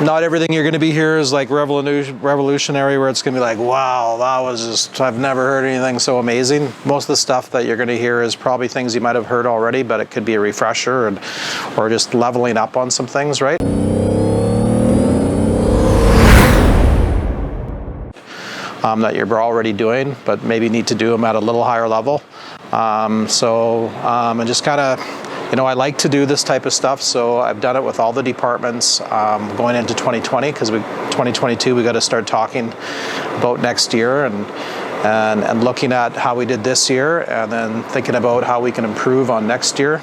not everything you're going to be here is like revolutionary, where it's going to be like, wow, that was just, I've never heard anything so amazing. Most of the stuff that you're going to hear is probably things you might have heard already, but it could be a refresher or just leveling up on some things, right? That you're already doing, but maybe need to do them at a little higher level. And just kind of, I like to do this type of stuff, so I've done it with all the departments going into 2020, because 2022 we got to start talking about next year and looking at how we did this year, and then thinking about how we can improve on next year.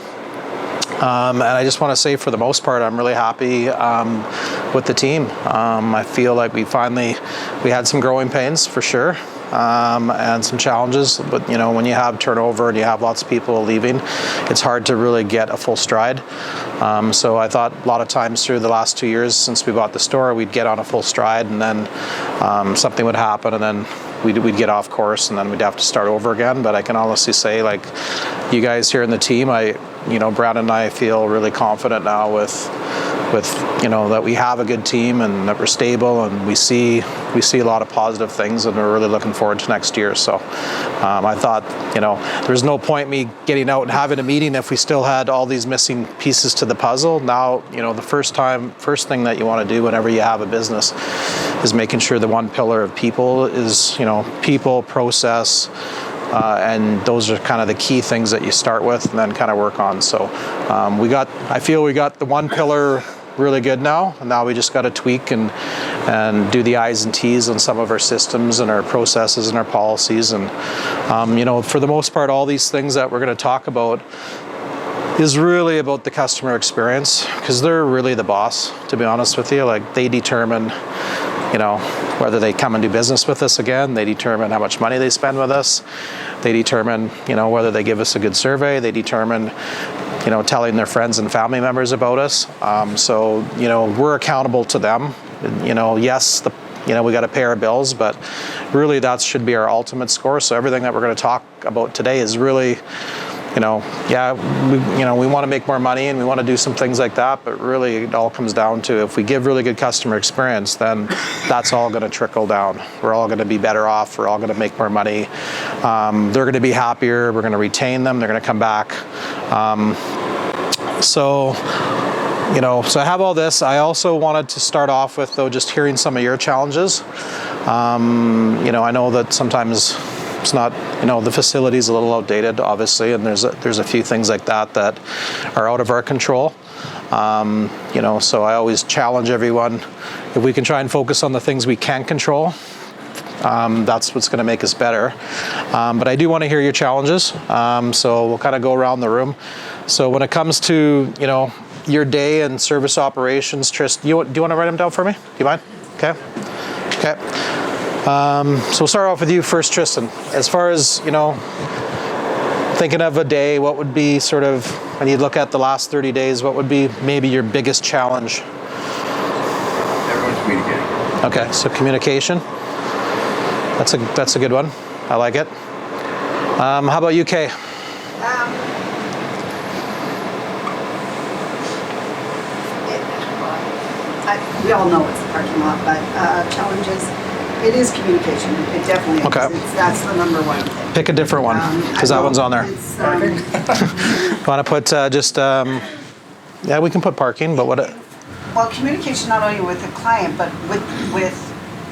And I just want to say, for the most part, I'm really happy with the team. I feel like we had some growing pains for sure, and some challenges. But when you have turnover and you have lots of people leaving, it's hard to really get a full stride. So I thought a lot of times through the last 2 years since we bought the store, we'd get on a full stride, and then something would happen, and then we'd get off course, and then we'd have to start over again. But I can honestly say, like, you guys here in the team, Brad and I feel really confident now with that we have a good team and that we're stable, and we see a lot of positive things, and we're really looking forward to next year. So I thought, there's no point me getting out and having a meeting if we still had all these missing pieces to the puzzle. Now, the first thing that you want to do whenever you have a business is making sure the one pillar of people is, people, process, and those are kind of the key things that you start with and then kind of work on. So I feel we got the one pillar really good now, and now we just got to tweak and do the I's and T's on some of our systems and our processes and our policies. And for the most part, all these things that we're going to talk about is really about the customer experience, because they're really the boss, to be honest with you. Like, they determine whether they come and do business with us again. They determine how much money they spend with us. They determine, whether they give us a good survey. They determine, telling their friends and family members about us. So, we're accountable to them. Yes, we got to pay our bills, but really that should be our ultimate score. So everything that we're going to talk about today is really, we want to make more money and we want to do some things like that, but really it all comes down to, if we give really good customer experience, then that's all going to trickle down. We're all going to be better off. We're all going to make more money. They're going to be happier. We're going to retain them. They're going to come back. So I have all this. I also wanted to start off with, though, just hearing some of your challenges. I know that sometimes it's not, the facility's a little outdated, obviously, and there's a few things like that are out of our control. So I always challenge everyone, if we can try and focus on the things we can control, that's what's going to make us better. But I do want to hear your challenges. So we'll kind of go around the room. So when it comes to, your day and service operations, Tris, do you want to write them down for me? Do you mind? Okay. So we'll start off with you first, Tristan. As far as, thinking of a day, what would be sort of, when you look at the last 30 days, what would be maybe your biggest challenge? Everyone's communicating. Okay, so communication. That's a good one. I like it. How about you, Kay? We all know it's the parking lot, but challenges, it is communication. It definitely is. Okay. That's the number one thing. Pick a different one, because that one's on there. Want to put yeah, we can put parking, but what? Well, communication not only with the client, but with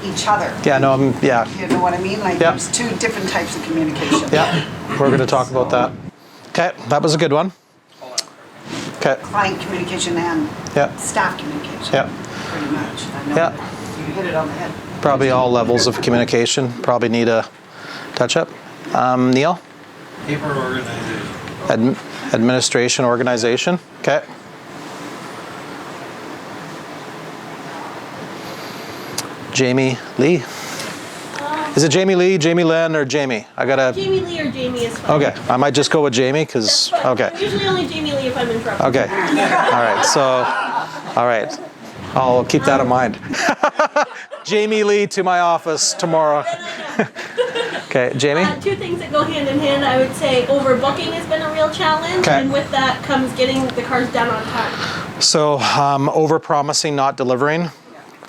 each other. Yeah, no, yeah. You know what I mean? Like, Yeah. there's two different types of communication. Yeah, we're going to talk about that. Okay, that was a good one. Okay. Client communication and Yeah. staff communication. Yeah. Pretty much. I know Yeah. that you hit it on the head. Probably all levels of communication probably need a touch-up. Neil? Paper organization. Administration, organization. Okay. Jamie Lee. Is it Jamie Lee, Jamie Lynn, or Jamie? I gotta. Jamie Lee or Jamie is fine. Okay, I might just go with Jamie because. Okay. Usually only Jamie Lee if I'm in trouble. Okay. All right. So, all right. I'll keep that in mind. Jamie Lee to my office tomorrow. Okay, Jamie? Two things that go hand in hand. I would say overbooking has been a real challenge, Okay. and with that comes getting the cars done on time. So, over-promising, not delivering.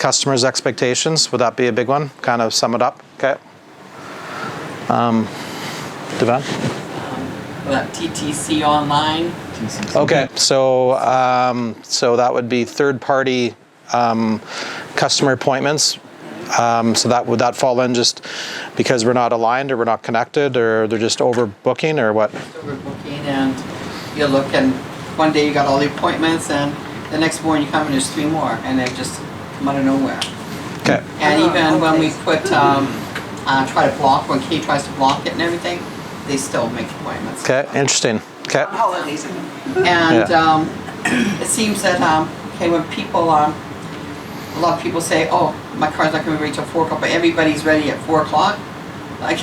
customers' expectations. Would that be a big one? Kind of sum it up. Okay. Devan? That TTC online. Okay, so so that would be third-party customer appointments. So would that fall in just because we're not aligned or we're not connected or they're just overbooking or what? Overbooking, and you look and one day you got all the appointments and the next morning you come and there's 3 more and they just come out of nowhere. Okay. And even when we put try to block, when Kate tries to block it and everything, they still make appointments. Okay, interesting. Okay. Holidays. And it seems that okay, when people a lot of people say, oh, my car's not going to be ready till 4 o'clock, but everybody's ready at 4 o'clock. Like,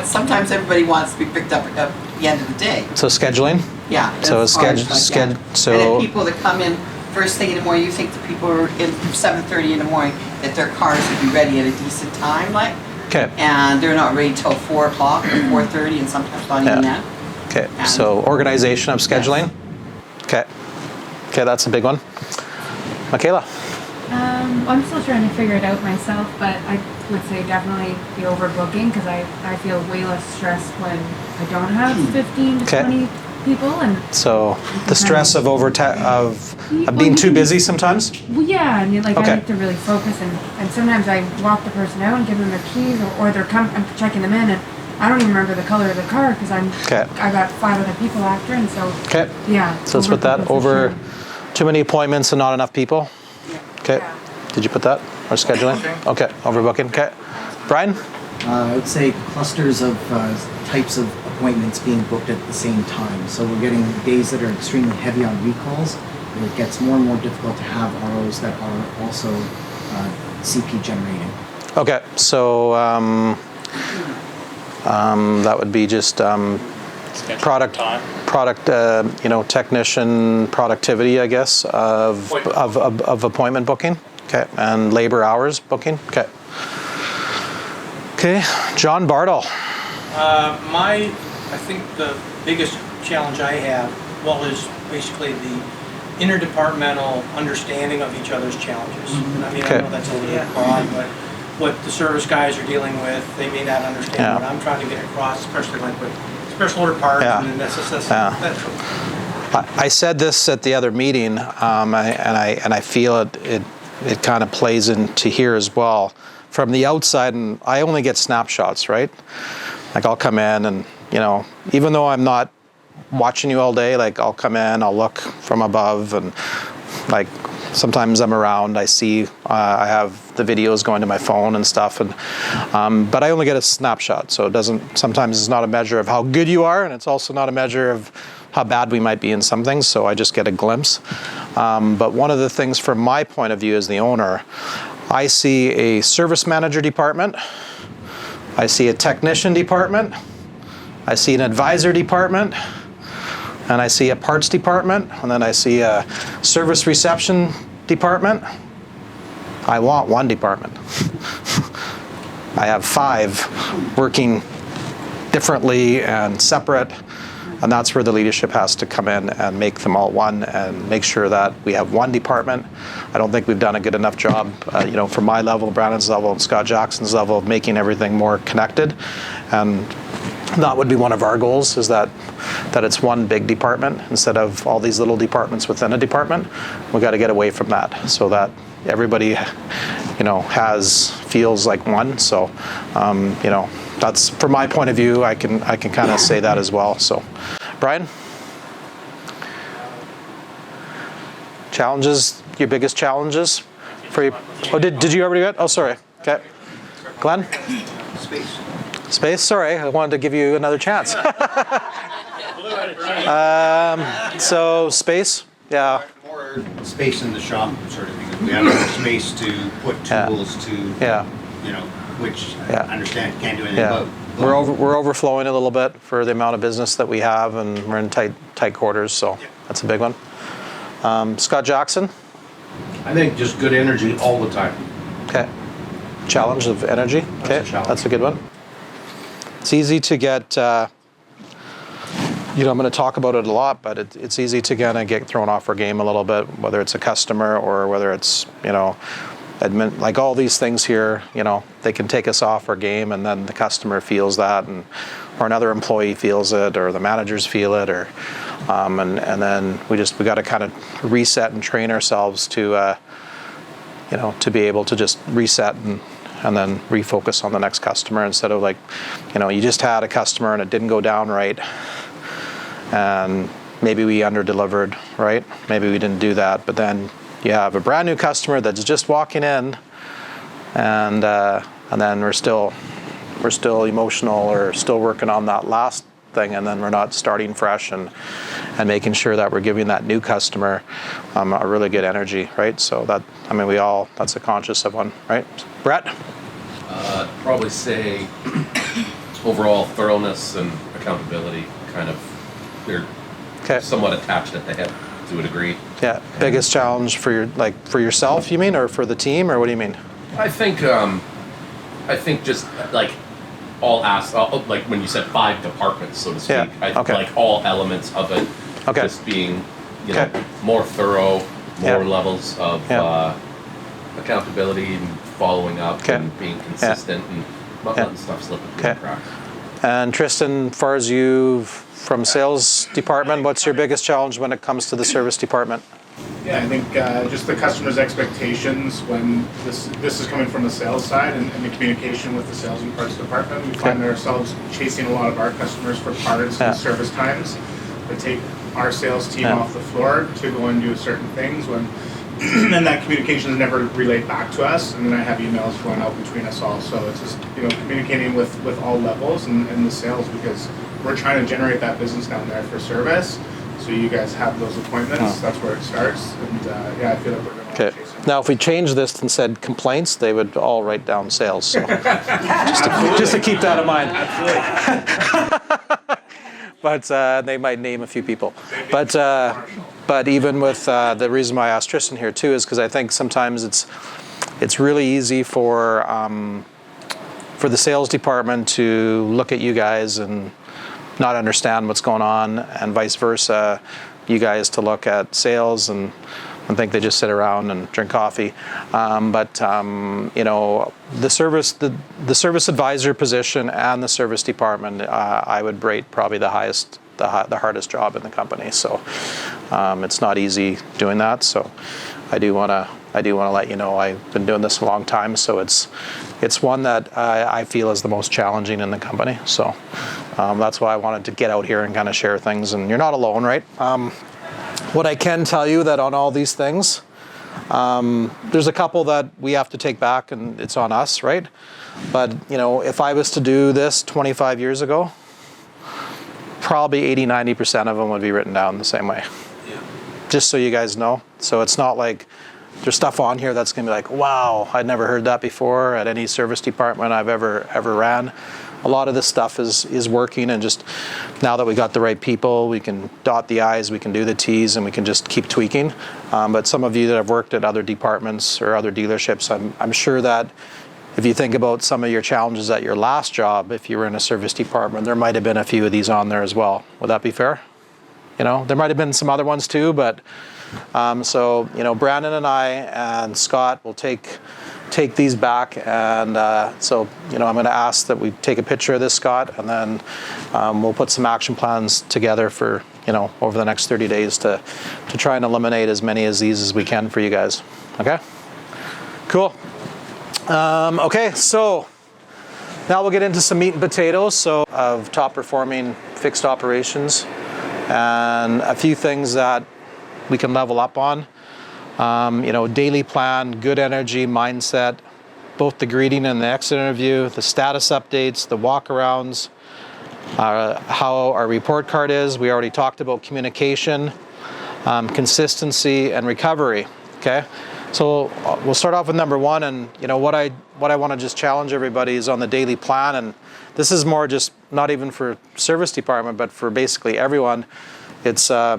sometimes everybody wants to be picked up at the end of the day. So scheduling? Yeah. So as far as schedule. And So then people that come in first thing in the morning, you think the people are in 7:30 in the morning, that their cars would be ready at a decent time, like, okay. and they're not ready till 4 o'clock or 4:30, and sometimes not even that. Okay. So organization of scheduling. Okay. Okay, that's a big one. Michaela. I'm still trying to figure it out myself, but I would say definitely the overbooking because I feel way less stressed when I don't have 15 to 20 people. And so the stress of being too busy sometimes? well, yeah, I mean, like Okay. I like to really focus, and sometimes I walk the person out and give them their keys, or I'm checking them in, and I don't even remember the color of the car because I got 5 other people after, and so Okay. yeah. So let's put that overbooking for over sure. too many appointments and not enough people. Okay. Did you put that? Or scheduling? Okay. Overbooking. Okay. Brian? I would say clusters of types of appointments being booked at the same time. So we're getting days that are extremely heavy on recalls, and it gets more and more difficult to have ROs that are also CP generating. Okay. So that would be just product, technician productivity, I guess, of appointment booking. Okay, and labor hours booking. Okay. Okay, John Bartle. I think the biggest challenge I have, is basically the interdepartmental understanding of each other's challenges. And I mean, Okay. I know that's a little broad, but what the service guys are dealing with, they may not understand what I'm trying to get across, especially like with special order parts and that's I said this at the other meeting, and I feel it kind of plays into here as well. From the outside, and I only get snapshots, right? Like I'll come in and, even though I'm not watching you all day, like I'll come in, I'll look from above, and like sometimes I'm around, I see, I have the videos going to my phone and stuff, and but I only get a snapshot, so sometimes it's not a measure of how good you are, and it's also not a measure of how bad we might be in some things, so I just get a glimpse. But one of the things from my point of view as the owner, I see a service manager department, I see a technician department, I see an advisor department, and I see a parts department, and then I see a service reception department. I want one department. I have 5 working differently and separate, and that's where the leadership has to come in and make them all one and make sure that we have one department. I don't think we've done a good enough job, from my level, Brandon's level, and Scott Jackson's level, of making everything more connected. And that would be one of our goals, is that it's one big department instead of all these little departments within a department. We've got to get away from that so that everybody, feels like one. So, that's from my point of view. I can kind of say that as well. So, Brian, challenges, your biggest challenges for you? Oh, did you already get? Oh, sorry. Okay, Glenn. Space. Sorry, I wanted to give you another chance. So space. Yeah. More space in the shop, sort of thing. We have more space to put tools to. Yeah. Which I understand can't do anything about. We're overflowing a little bit for the amount of business that we have, and we're in tight quarters, so that's a big one. Scott Jackson. I think just good energy all the time. Okay. Challenge of energy. Okay, that's a good one. It's easy to get. I'm going to talk about it a lot, but it's easy to kind of get thrown off our game a little bit, whether it's a customer or whether it's like all these things here, they can take us off our game, and then the customer feels that, or another employee feels it, or the managers feel it, or and then we got to kind of reset and train ourselves to to be able to just reset and then refocus on the next customer, instead of like, you just had a customer and it didn't go down right, and maybe we under-delivered, right? Maybe we didn't do that, but then you have a brand new customer that's just walking in, and then we're still emotional, or still working on that last thing, and then we're not starting fresh and making sure that we're giving that new customer a really good energy, right? So that's a conscious of one, right? Brett? Probably say overall thoroughness and accountability, kind of, they're somewhat attached at the hip to a degree. Yeah. Biggest challenge for yourself, you mean, or for the team, or what do you mean? I think just like like when you said 5 departments, so to speak. Yeah. Okay. Like all elements of it, just being more thorough, more levels of accountability and following up and being consistent and not letting stuff slip through the cracks. And Tristan, as far as you from sales department, what's your biggest challenge when it comes to the service department? Yeah, I think just the customer's expectations when this is coming from the sales side, and the communication with the sales and parts department. We find ourselves chasing a lot of our customers for parts and service times that take our sales team off the floor to go and do certain things when and that communication is never relayed back to us, and then I have emails going out between us all. So it's just communicating with all levels and the sales, because we're trying to generate that business down there for service. So you guys have those appointments. That's where it starts, and I feel like we're going to chase them. Now, if we change this and said complaints, they would all write down sales. So just to keep that in mind. Absolutely. But they might name a few people. But even with the reason why I asked Tristan here too is because I think sometimes it's really easy for the sales department to look at you guys and not understand what's going on, and vice versa, you guys to look at sales and think they just sit around and drink coffee. But the service advisor position and the service department, I would rate probably the hardest job in the company. So it's not easy doing that. So I do want to let you know I've been doing this a long time. So it's one that I feel is the most challenging in the company. So that's why I wanted to get out here and kind of share things. And you're not alone, right? What I can tell you that on all these things, there's a couple that we have to take back, and it's on us, right? But if I was to do this 25 years ago, probably 80-90% of them would be written down the same way. Yeah. Just so you guys know. So it's not like there's stuff on here that's going to be like, wow, I'd never heard that before at any service department I've ever ran. A lot of this stuff is working, and just now that we got the right people, we can dot the I's, we can do the T's, and we can just keep tweaking. But some of you that have worked at other departments or other dealerships, I'm sure that if you think about some of your challenges at your last job, if you were in a service department, there might have been a few of these on there as well. Would that be fair? There might have been some other ones too, but so Brandon and I and Scott will take these back, and so I'm going to ask that we take a picture of this, Scott, and then we'll put some action plans together for over the next 30 days to try and eliminate as many of these as we can for you guys. Okay, cool. Okay, so now we'll get into some meat and potatoes of top performing fixed operations, and a few things that we can level up on. Daily plan, good energy, mindset, both the greeting and the exit interview, the status updates, the walkarounds, how our report card is. We already talked about communication, consistency, and recovery. Okay, so we'll start off with number one, and what I want to just challenge everybody is on the daily plan, and this is more just not even for service department, but for basically everyone. It's, are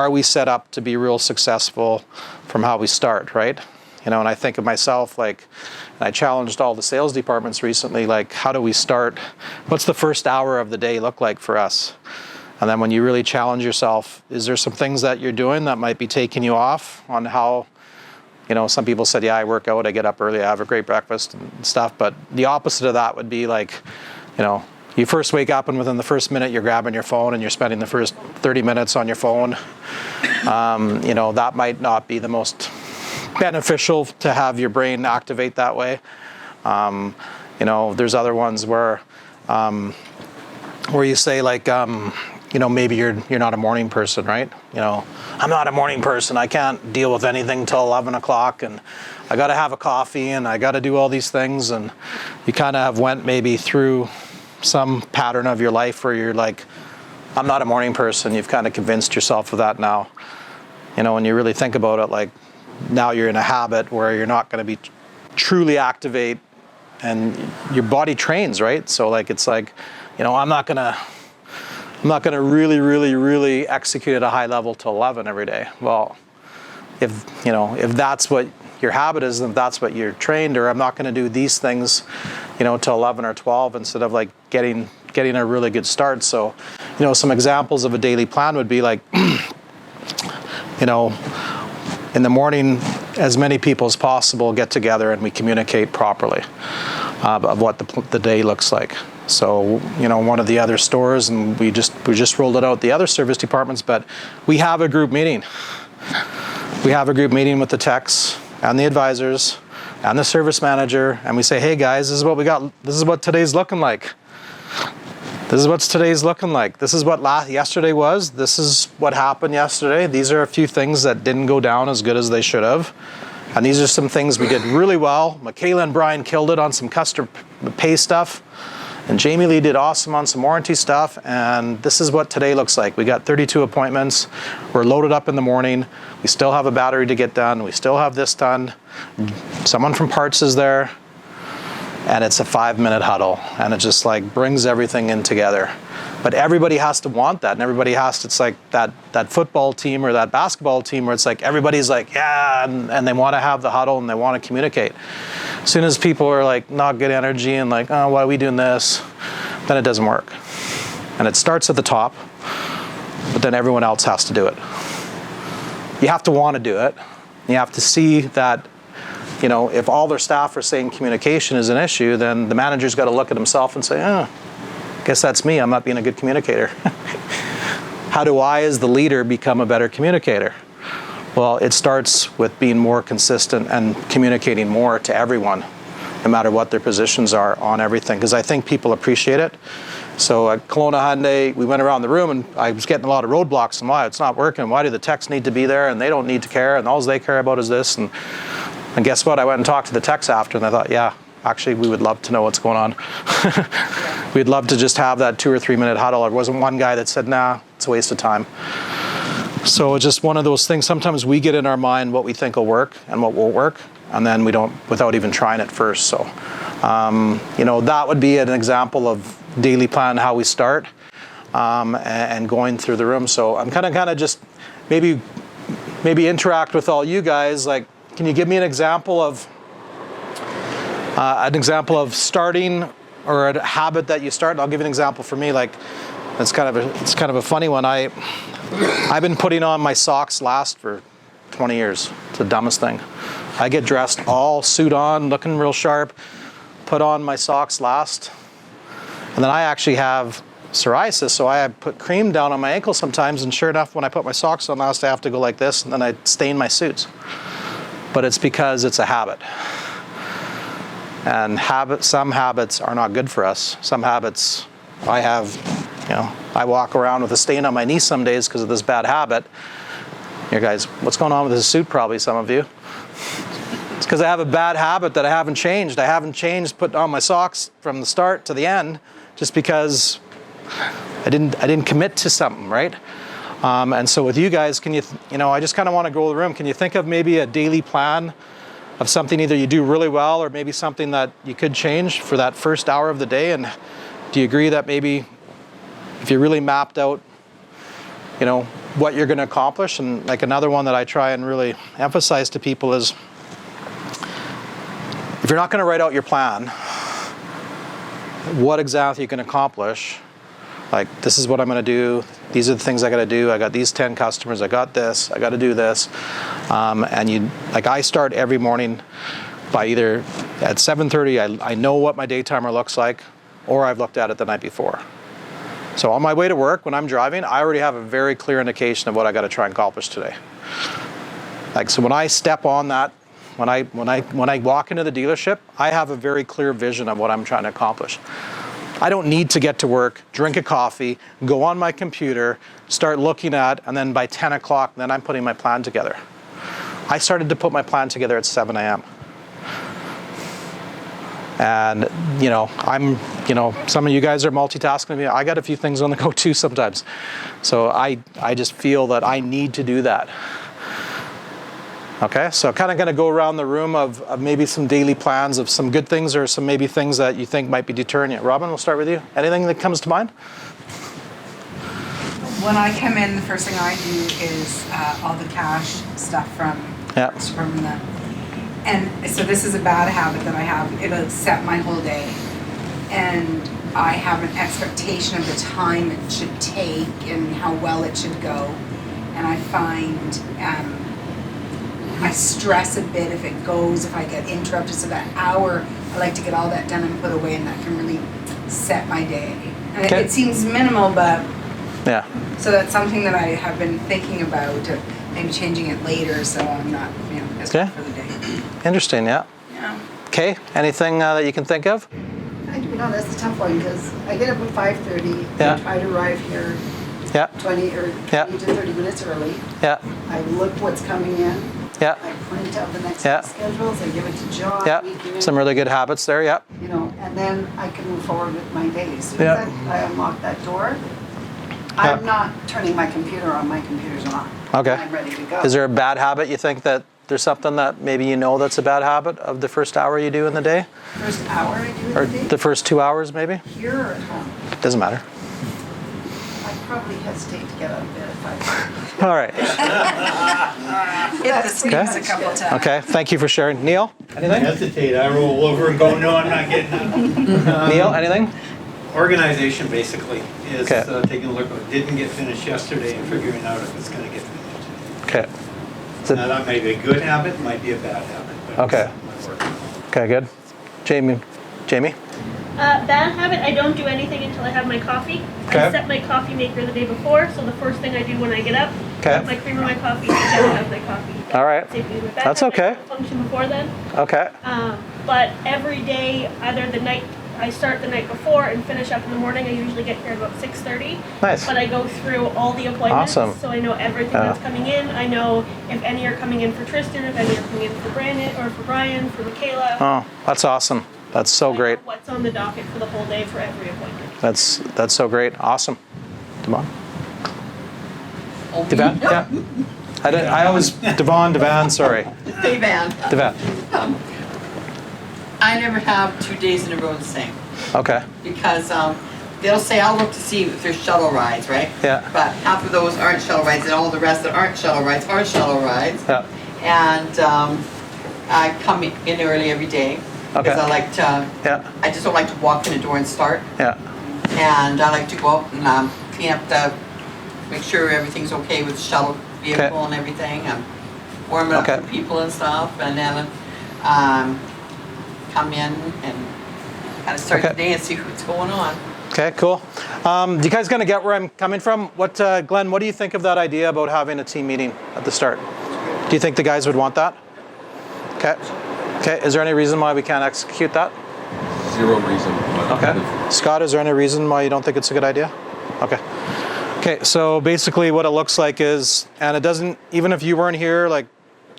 we set up to be real successful from how we start, right? And I think of myself, and I challenged all the sales departments recently, how do we start? What's the first hour of the day look like for us? And then when you really challenge yourself, is there some things that you're doing that might be taking you off on how some people said, yeah, I work out, I get up early, I have a great breakfast and stuff. But the opposite of that would be like, you first wake up and within the first minute you're grabbing your phone and you're spending the first 30 minutes on your phone. That might not be the most beneficial to have your brain activate that way. There's other ones where you say like, maybe you're not a morning person, right? I'm not a morning person. I can't deal with anything till 11 o'clock, and I got to have a coffee, and I got to do all these things. And you kind of have went maybe through some pattern of your life where you're like, I'm not a morning person. You've kind of convinced yourself of that now. When you really think about it, like now you're in a habit where you're not going to be truly activate, and your body trains, right? So like it's like, I'm not gonna really, really, really execute at a high level till 11 every day. Well, if that's what your habit is, then that's what you're trained. Or I'm not going to do these things, till 11 or 12 instead of like getting a really good start. So, some examples of a daily plan would be like, in the morning, as many people as possible get together and we communicate properly of what the day looks like. So, one of the other stores, and we just rolled it out the other service departments, but we have a group meeting. We have a group meeting with the techs and the advisors and the service manager, and we say, hey guys, this is what we got. This is what today's looking like. This is what today's looking like. This is what yesterday was. This is what happened yesterday. These are a few things that didn't go down as good as they should have. And these are some things we did really well. Michaela and Brian killed it on some customer pay stuff. And Jamie Lee did awesome on some warranty stuff. And this is what today looks like. We got 32 appointments. We're loaded up in the morning. We still have a battery to get done. We still have this done. Someone from parts is there. And it's a 5-minute huddle. And it just like brings everything in together. But everybody has to want that. And everybody has to, it's like that football team or that basketball team where it's like everybody's like, yeah, and they want to have the huddle and they want to communicate. As soon as people are like not good energy and like, oh, why are we doing this? Then it doesn't work. And it starts at the top, but then everyone else has to do it. You have to want to do it. You have to see that, if all their staff are saying communication is an issue, then the manager's got to look at himself and say, guess that's me. I'm not being a good communicator. How do I, as the leader, become a better communicator? Well, it starts with being more consistent and communicating more to everyone, no matter what their positions are on everything, because I think people appreciate it. So at Kelowna Hyundai, we went around the room and I was getting a lot of roadblocks and why it's not working. Why do the techs need to be there and they don't need to care and all they care about is this? And guess what? I went and talked to the techs after and I thought, yeah, actually, we would love to know what's going on. We'd love to just have that 2 or 3 minute huddle. There wasn't one guy that said, nah, it's a waste of time. So it's just one of those things. Sometimes we get in our mind what we think will work and what won't work, and then we don't, without even trying it first. So, that would be an example of daily plan, how we start, and going through the room. So I'm kind of just maybe interact with all you guys. Like, can you give me an example of starting or a habit that you start? And I'll give you an example for me. Like, it's kind of a funny one. I've been putting on my socks last for 20 years. It's the dumbest thing. I get dressed all suit on, looking real sharp, put on my socks last, and then I actually have psoriasis, so I put cream down on my ankle sometimes, and sure enough, when I put my socks on last, I have to go like this, and then I stain my suits. But it's because it's a habit. And some habits are not good for us. Some habits I have, I walk around with a stain on my knee some days because of this bad habit. You guys, what's going on with this suit? Probably some of you. It's because I have a bad habit that I haven't changed. I haven't changed putting on my socks from the start to the end just because I didn't commit to something, right? And so with you guys, can you, I just kind of want to go to the room. Can you think of maybe a daily plan of something either you do really well or maybe something that you could change for that first hour of the day? And do you agree that maybe if you really mapped out, what you're going to accomplish? And like another one that I try and really emphasize to people is if you're not going to write out your plan, what exactly you can accomplish, Like, this is what I'm going to do. These are the things I got to do. I got these 10 customers. I got this. I got to do this. I start every morning by either at 7:30. I know what my day timer looks like, or I've looked at it the night before. So on my way to work, when I'm driving, I already have a very clear indication of what I got to try and accomplish today. Like, so when I step on that, when I walk into the dealership, I have a very clear vision of what I'm trying to accomplish. I don't need to get to work, drink a coffee, go on my computer, start looking at, and then by 10 o'clock, then I'm putting my plan together. I started to put my plan together at 7 a.m. And, some of you guys are multitasking. I got a few things on the go too sometimes. So I just feel that I need to do that. Okay, so kind of going to go around the room of maybe some daily plans of some good things or some maybe things that you think might be deterring you. Robin, we'll start with you. Anything that comes to mind? When I come in, the first thing I do is all the cash stuff from the, and so this is a bad habit that I have. It'll set my whole day, and I have an expectation of the time it should take and how well it should go, and I find I stress a bit if I get interrupted. So that hour, I like to get all that done and put away, and that can really set my day. And it seems minimal, but yeah. So that's something that I have been thinking about, maybe changing it later, so I'm not, as for the day. Interesting, yeah. Yeah. Okay, anything that you can think of? I do know that's a tough one because I get up at 5:30. Yeah. I try to arrive here 20 to 30 minutes early. Yeah. I look what's coming in. Yeah. I print out the next week's schedules. I give it to John. Yeah. Some really good habits there. Yeah. And then I can move forward with my day. As soon Yeah. as I unlock that door, I'm not turning my computer on. My computer's on. Okay. I'm ready to go. Is there a bad habit you think that there's something that maybe that's a bad habit of the first hour you do in the day? First hour I do in Or the day? the first 2 hours maybe? Here or at home? Doesn't matter. I probably hesitate to get out of bed at 5:30. All right. Hit the snooze a couple times. Okay. Thank you for sharing. Neil, anything? Hesitate, I roll over and go, no, I'm not getting up. Neil, anything? Organization basically is Okay. taking a look at what didn't get finished yesterday and figuring out if it's going to get finished. Okay. Now that might be a good habit, might be a bad habit. But Okay. it's my work. Okay, good. Jamie? Bad habit, I don't do anything until I have my coffee. Okay. I set my coffee maker the day before, so the first thing I do when I get up, put my creamer in my coffee, and then have my coffee. All right. That's okay. Function before then. Okay. But every day, either I start the night before and finish up in the morning. I usually get here about 6:30. Nice. But I go through all the appointments, Awesome. so I know everything that's coming in. I know if any are coming in for Tristan, if any are coming in for Brandon, or for Brian, for Michaela. Oh, that's awesome. That's so great. What's on the docket for the whole day for every appointment. That's so great. Awesome. Devon? Devan? Yeah. I always Devan, sorry. Hey, Van. Devan. I never have 2 days in a row the same. Okay. Because they'll say, I'll look to see if there's shuttle rides, right? Yeah. But half of those aren't shuttle rides, and all the rest that aren't shuttle rides are shuttle rides. Yeah. And I come in early every day. Okay. Because I like to, I just don't like to walk in the door and start. Yeah. And I like to go out and clean up make sure everything's okay with the shuttle vehicle and everything. Warm it up for people and stuff. And then come in and kind of start the day and see what's going on. Okay, cool. Do you guys gonna get where I'm coming from? Glenn, what do you think of that idea about having a team meeting at the start? Do you think the guys would want that? Okay. Okay, is there any reason why we can't execute that? Zero reason. Okay. Scott, is there any reason why you don't think it's a good idea? Okay. Okay, so basically what it looks like is, and it doesn't, even if you weren't here, like,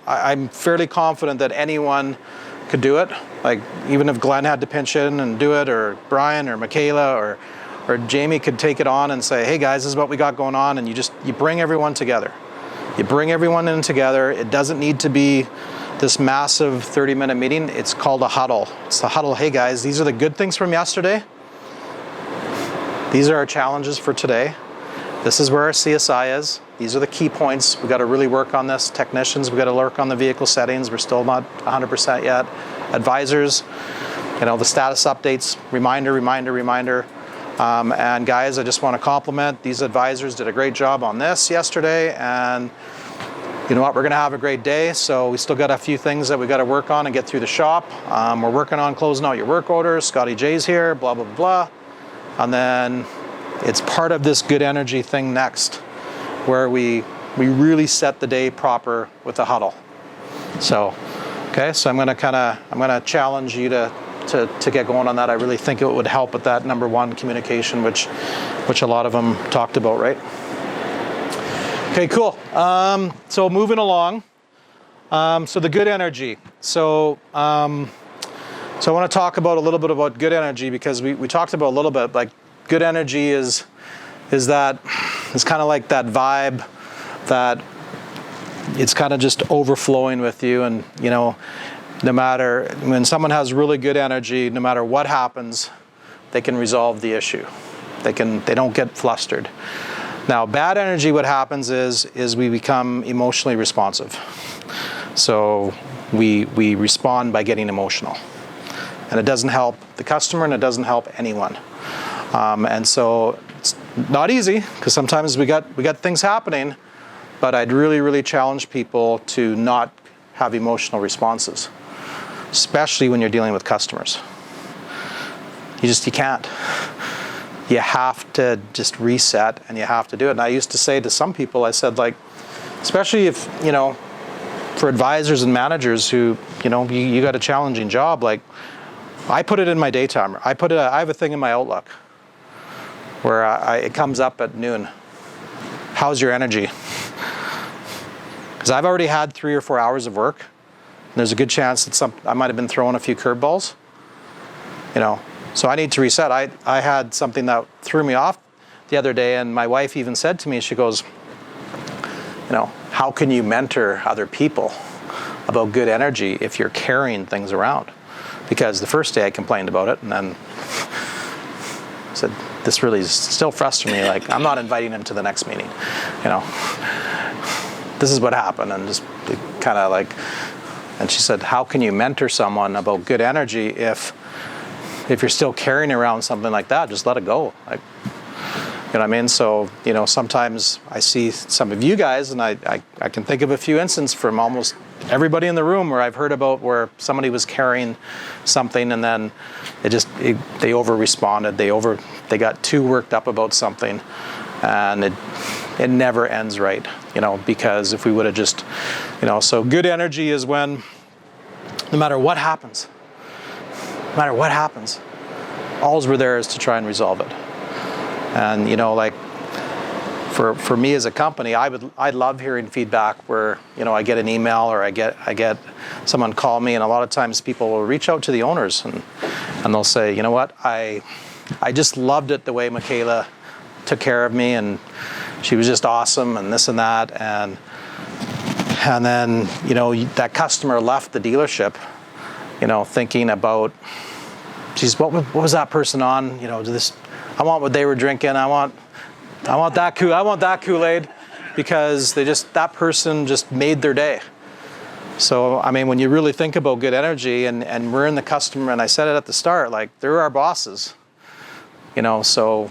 I'm fairly confident that anyone could do it. Like, even if Glenn had to pinch in and do it, or Brian, or Michaela, or Jamie could take it on and say, hey guys, this is what we got going on, and you bring everyone together. You bring everyone in together. It doesn't need to be this massive 30-minute meeting. It's called a huddle. It's the huddle. Hey guys, these are the good things from yesterday. These are our challenges for today. This is where our CSI is. These are the key points. We've got to really work on this. Technicians, we've got to work on the vehicle settings. We're still not 100% yet. Advisors, the status updates, reminder. And guys, I just want to compliment these advisors. Did a great job on this yesterday, and you know what, we're going to have a great day. So we still got a few things that we got to work on and get through the shop. We're working on closing out your work orders. Scotty J's here, blah, blah, blah. And then it's part of this good energy thing next, where we really set the day proper with the huddle. So, okay, so I'm going to challenge you to get going on that. I really think it would help with that number one, communication, which a lot of them talked about, right? Okay, cool. So moving along. So the good energy. So I want to talk about a little bit about good energy, because we talked about a little bit, like good energy is kind of like that vibe that it's kind of just overflowing with you. And you know, no matter, when someone has really good energy, no matter what happens, they can resolve the issue. They don't get flustered. Now, bad energy, what happens is we become emotionally responsive. So we respond by getting emotional. And it doesn't help the customer, and it doesn't help anyone. And so it's not easy, because sometimes we got things happening, but I'd really, really challenge people to not have emotional responses, especially when you're dealing with customers. You can't. You have to just reset, and you have to do it. And I used to say to some people, I said, like, especially if, you know, for advisors and managers who, you know, you got a challenging job, like, I put it in my daytime. I have a thing in my Outlook where it comes up at noon. How's your energy? Because I've already had 3 or 4 hours of work. And there's a good chance that I might have been throwing a few curveballs, you know. So I need to reset. I had something that threw me off the other day, and my wife even said to me, she goes, you know, how can you mentor other people about good energy if you're carrying things around? Because the first day I complained about it, and then I said, this really still frustrates me. Like, I'm not inviting him to the next meeting, you know. This is what happened, and just kind of like, and she said, how can you mentor someone about good energy if you're still carrying around something like that? Just let it go. Like, you know what I mean? So, you know, sometimes I see some of you guys, and I can think of a few instances from almost everybody in the room where I've heard about where somebody was carrying something, and then they over-responded. They got too worked up about something, and it never ends right, you know, because if we would have just, you know, so good energy is when no matter what happens, all we're there is to try and resolve it. And you know, like for me as a company, I love hearing feedback where, you know, I get an email or I get someone call me, and a lot of times people will reach out to the owners and they'll say, you know what, I just loved it the way Michaela took care of me, and she was just awesome, and this and that, and then, you know, that customer left the dealership, you know, thinking about, geez, what was that person on? You know, I want what they were drinking. I want that Kool-Aid, because that person just made their day. So, I mean, when you really think about good energy, and we're in the customer, and I said it at the start, like, they're our bosses, you know, so,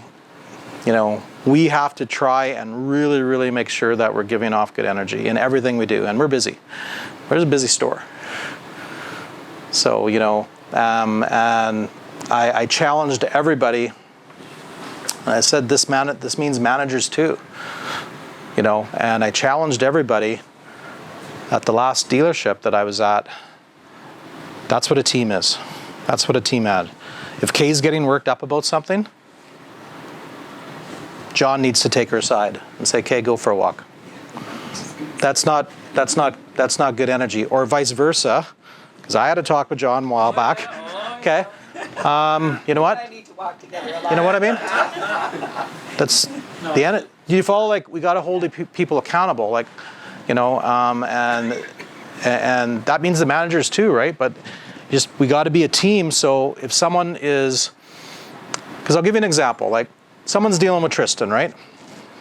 you know, we have to try and really, really make sure that we're giving off good energy in everything we do. And we're busy. We're a busy store. So, you know, and I challenged everybody. I said this means managers too, you know, and I challenged everybody at the last dealership that I was at. That's what a team is. That's what a team had. If Kay's getting worked up about something, John needs to take her aside and say, Kay, go for a walk. That's not good energy, or vice versa. Because I had a talk with John a while back. Okay. You know what? You know what I mean? That's the end. You follow, like, we got to hold people accountable, like, you know, and that means the managers too, right? But we got to be a team. So if someone is, because I'll give you an example, like someone's dealing with Tristan, right?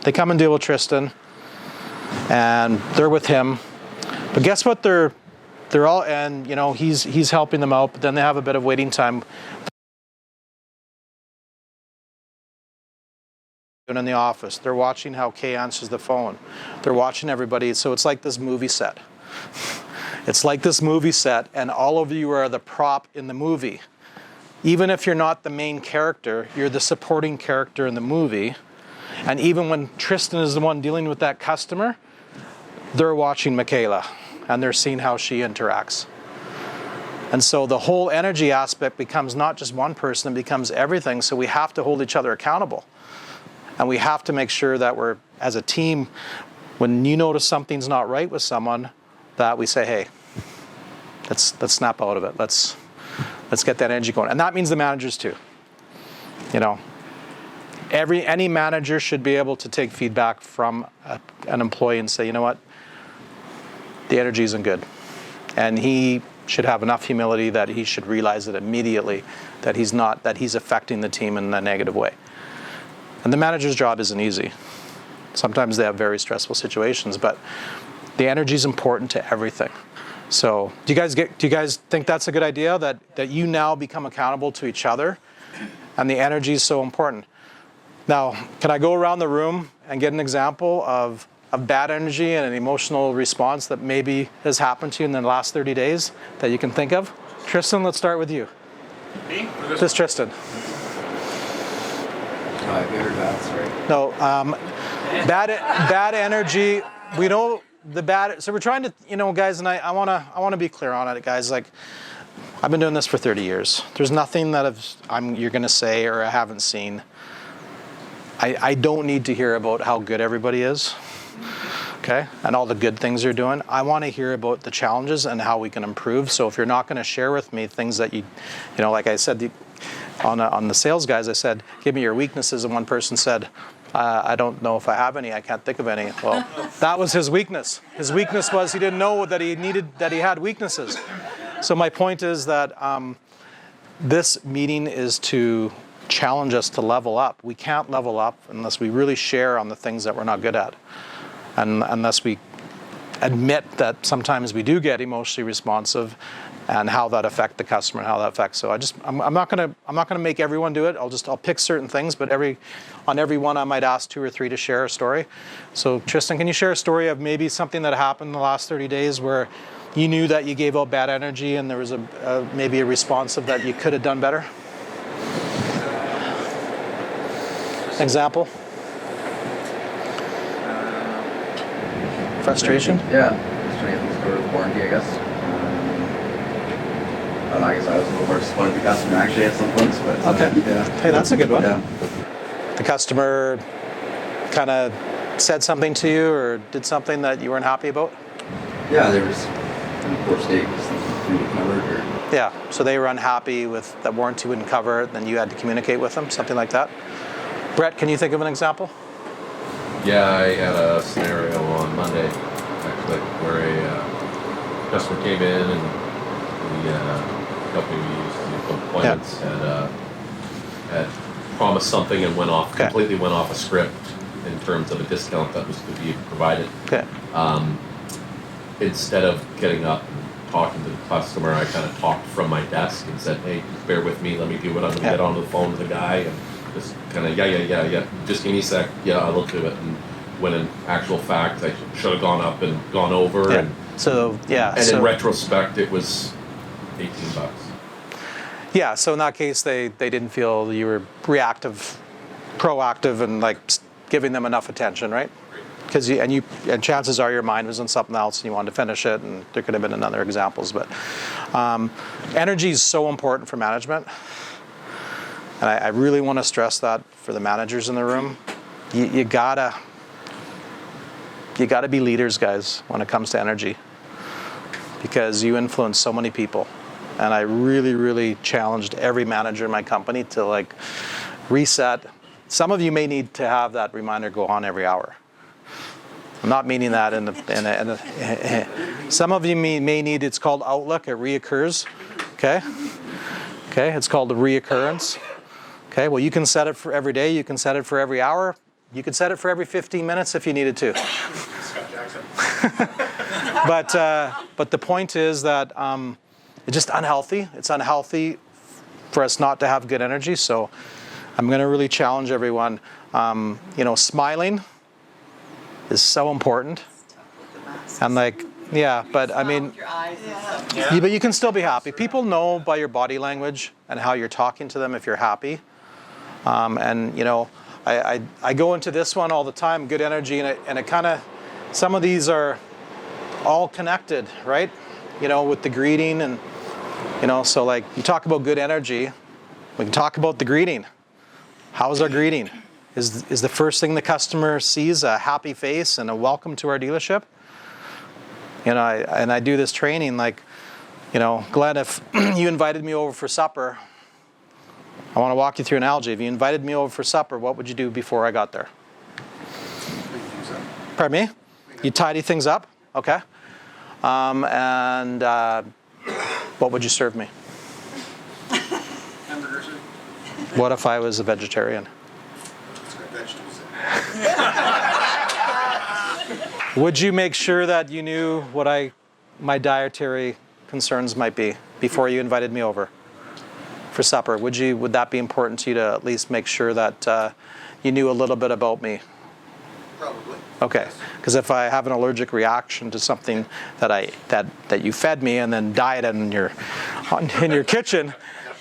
They come and deal with Tristan, and they're with him, but guess what? They're all, and you know, he's helping them out, but then they have a bit of waiting time. in the office. They're watching how Kay answers the phone. They're watching everybody. So it's like this movie set. It's like this movie set, and all of you are the prop in the movie. Even if you're not the main character, you're the supporting character in the movie. And even when Tristan is the one dealing with that customer, they're watching Michaela, and they're seeing how she interacts. And so the whole energy aspect becomes not just one person, it becomes everything. So we have to hold each other accountable. And we have to make sure that we're, as a team, when you notice something's not right with someone, that we say, hey, let's snap out of it. Let's get that energy going. And that means the managers too. You know, any manager should be able to take feedback from an employee and say, you know what, the energy isn't good. And he should have enough humility that he should realize it immediately, that he's affecting the team in a negative way. And the manager's job isn't easy. Sometimes they have very stressful situations, but the energy is important to everything. So do you guys think that's a good idea, that you now become accountable to each other, and the energy is so important? Now, can I go around the room and get an example of bad energy and an emotional response that maybe has happened to you in the last 30 days that you can think of? Tristan, let's start with you. Me? Just Tristan. No, bad energy. We know the bad. So we're trying to, guys, and I want to be clear on it, guys. Like, I've been doing this for 30 years. There's nothing that you're going to say or I haven't seen. I don't need to hear about how good everybody is, okay, and all the good things you're doing. I want to hear about the challenges and how we can improve. So if you're not going to share with me things that like I said, on the sales guys, I said, give me your weaknesses, and one person said, I don't know if I have any. I can't think of any. Well, that was his weakness. His weakness was he didn't know that he had weaknesses. So my point is that this meeting is to challenge us to level up. We can't level up unless we really share on the things that we're not good at, and unless we admit that sometimes we do get emotionally responsive, and how that affects the customer and how that affects. So I'm not gonna make everyone do it. I'll pick certain things, but on every one I might ask 2 or 3 to share a story. So Tristan, can you share a story of maybe something that happened in the last 30 days where you knew that you gave out bad energy and there was maybe a response of that you could have done better? Example? Frustration? Yeah, just trying to get things sort of warranty, I guess. I guess I was a little more disappointed with the customer actually at some points, but okay. Yeah. Hey, that's a good one. Yeah. The customer kind of said something to you or did something that you weren't happy about? Yeah, there was in poor state, something to cover or. Yeah, so they were unhappy with that warranty wouldn't cover it, then you had to communicate with them, something like that. Brett, can you think of an example? Yeah, I had a scenario on Monday, actually, where a customer came in and the company we used to do appointments had promised something and completely went off a script in terms of a discount that was to be provided. Okay. Instead of getting up and talking to the customer, I kind of talked from my desk and said, hey, just bear with me, let me do what I'm going to get onto the phone with the guy, and just kind of, yeah, just give me a sec, yeah, I'll look at it. And when in actual fact, I should have gone up and gone over. Yeah. And in retrospect, it was $18. Yeah, so in that case, they didn't feel you were proactive, and like giving them enough attention, right? Because and chances are your mind was on something else and you wanted to finish it, and there could have been other examples. But energy is so important for management, and I really want to stress that for the managers in the room. You gotta be leaders, guys, when it comes to energy, because you influence so many people. And I really, really challenged every manager in my company to reset. Some of you may need to have that reminder go on every hour. I'm not meaning that some of you may need, it's called Outlook, it reoccurs, okay, it's called the reoccurrence. Okay, well, you can set it for every day, you can set it for every hour, you can set it for every 15 minutes if you needed to. Scott Jackson. But the point is that it's just unhealthy. It's unhealthy for us not to have good energy. So I'm going to really challenge everyone. Smiling is so important. And like, yeah, but I mean, but you can still be happy. People know by your body language and how you're talking to them if you're happy. I go into this one all the time, good energy, and it kind of, some of these are all connected, right? With the greeting and, so like you talk about good energy, we can talk about the greeting. How's our greeting? Is the first thing the customer sees a happy face and a welcome to our dealership? I do this training like, Glenn, if you invited me over for supper, I want to walk you through an analogy. If you invited me over for supper, what would you do before I got there? Pardon me? You tidy things up? Okay. What would you serve me? Hamburgers. What if I was a vegetarian? Vegetables. Would you make sure that you knew what my dietary concerns might be before you invited me over for supper? Would that be important to you to at least make sure that you knew a little bit about me? Probably. Okay, because if I have an allergic reaction to something that you fed me and then died in your kitchen,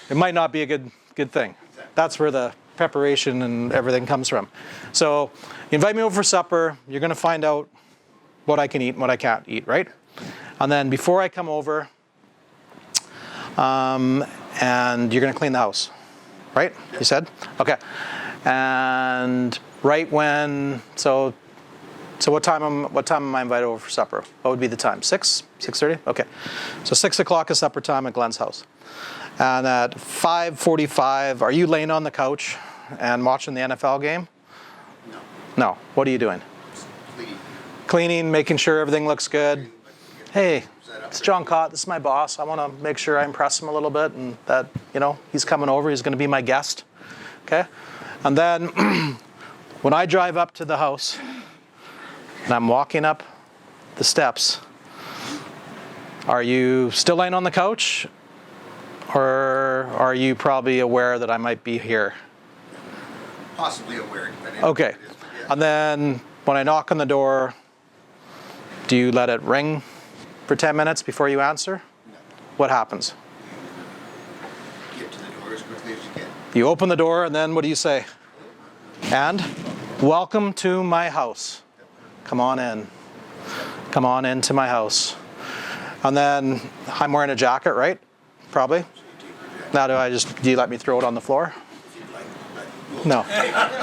it might not be a good thing. That's where the preparation and everything comes from. So you invite me over for supper, you're going to find out what I can eat and what I can't eat, right? And then before I come over, and you're going to clean the house, right? You said? Okay. And right when, so what time am I invited over for supper? What would be the time? 6:30? Okay. So 6 o'clock is supper time at Glenn's house. And at 5:45, are you laying on the couch and watching the NFL game? No. What are you doing? Cleaning, making sure everything looks good. Hey, it's John Cott. This is my boss. I want to make sure I impress him a little bit and that, he's coming over. He's going to be my guest. Okay? And then when I drive up to the house and I'm walking up the steps, are you still laying on the couch? Or are you probably aware that I might be here? Possibly aware. Okay. And then when I knock on the door, do you let it ring for 10 minutes before you answer? No. What happens? Get to the door as quickly as you can. You open the door and then what do you say? And welcome to my house. Come on in. Come on into my house. And then I'm wearing a jacket, right? Probably. Now do you let me throw it on the floor? No.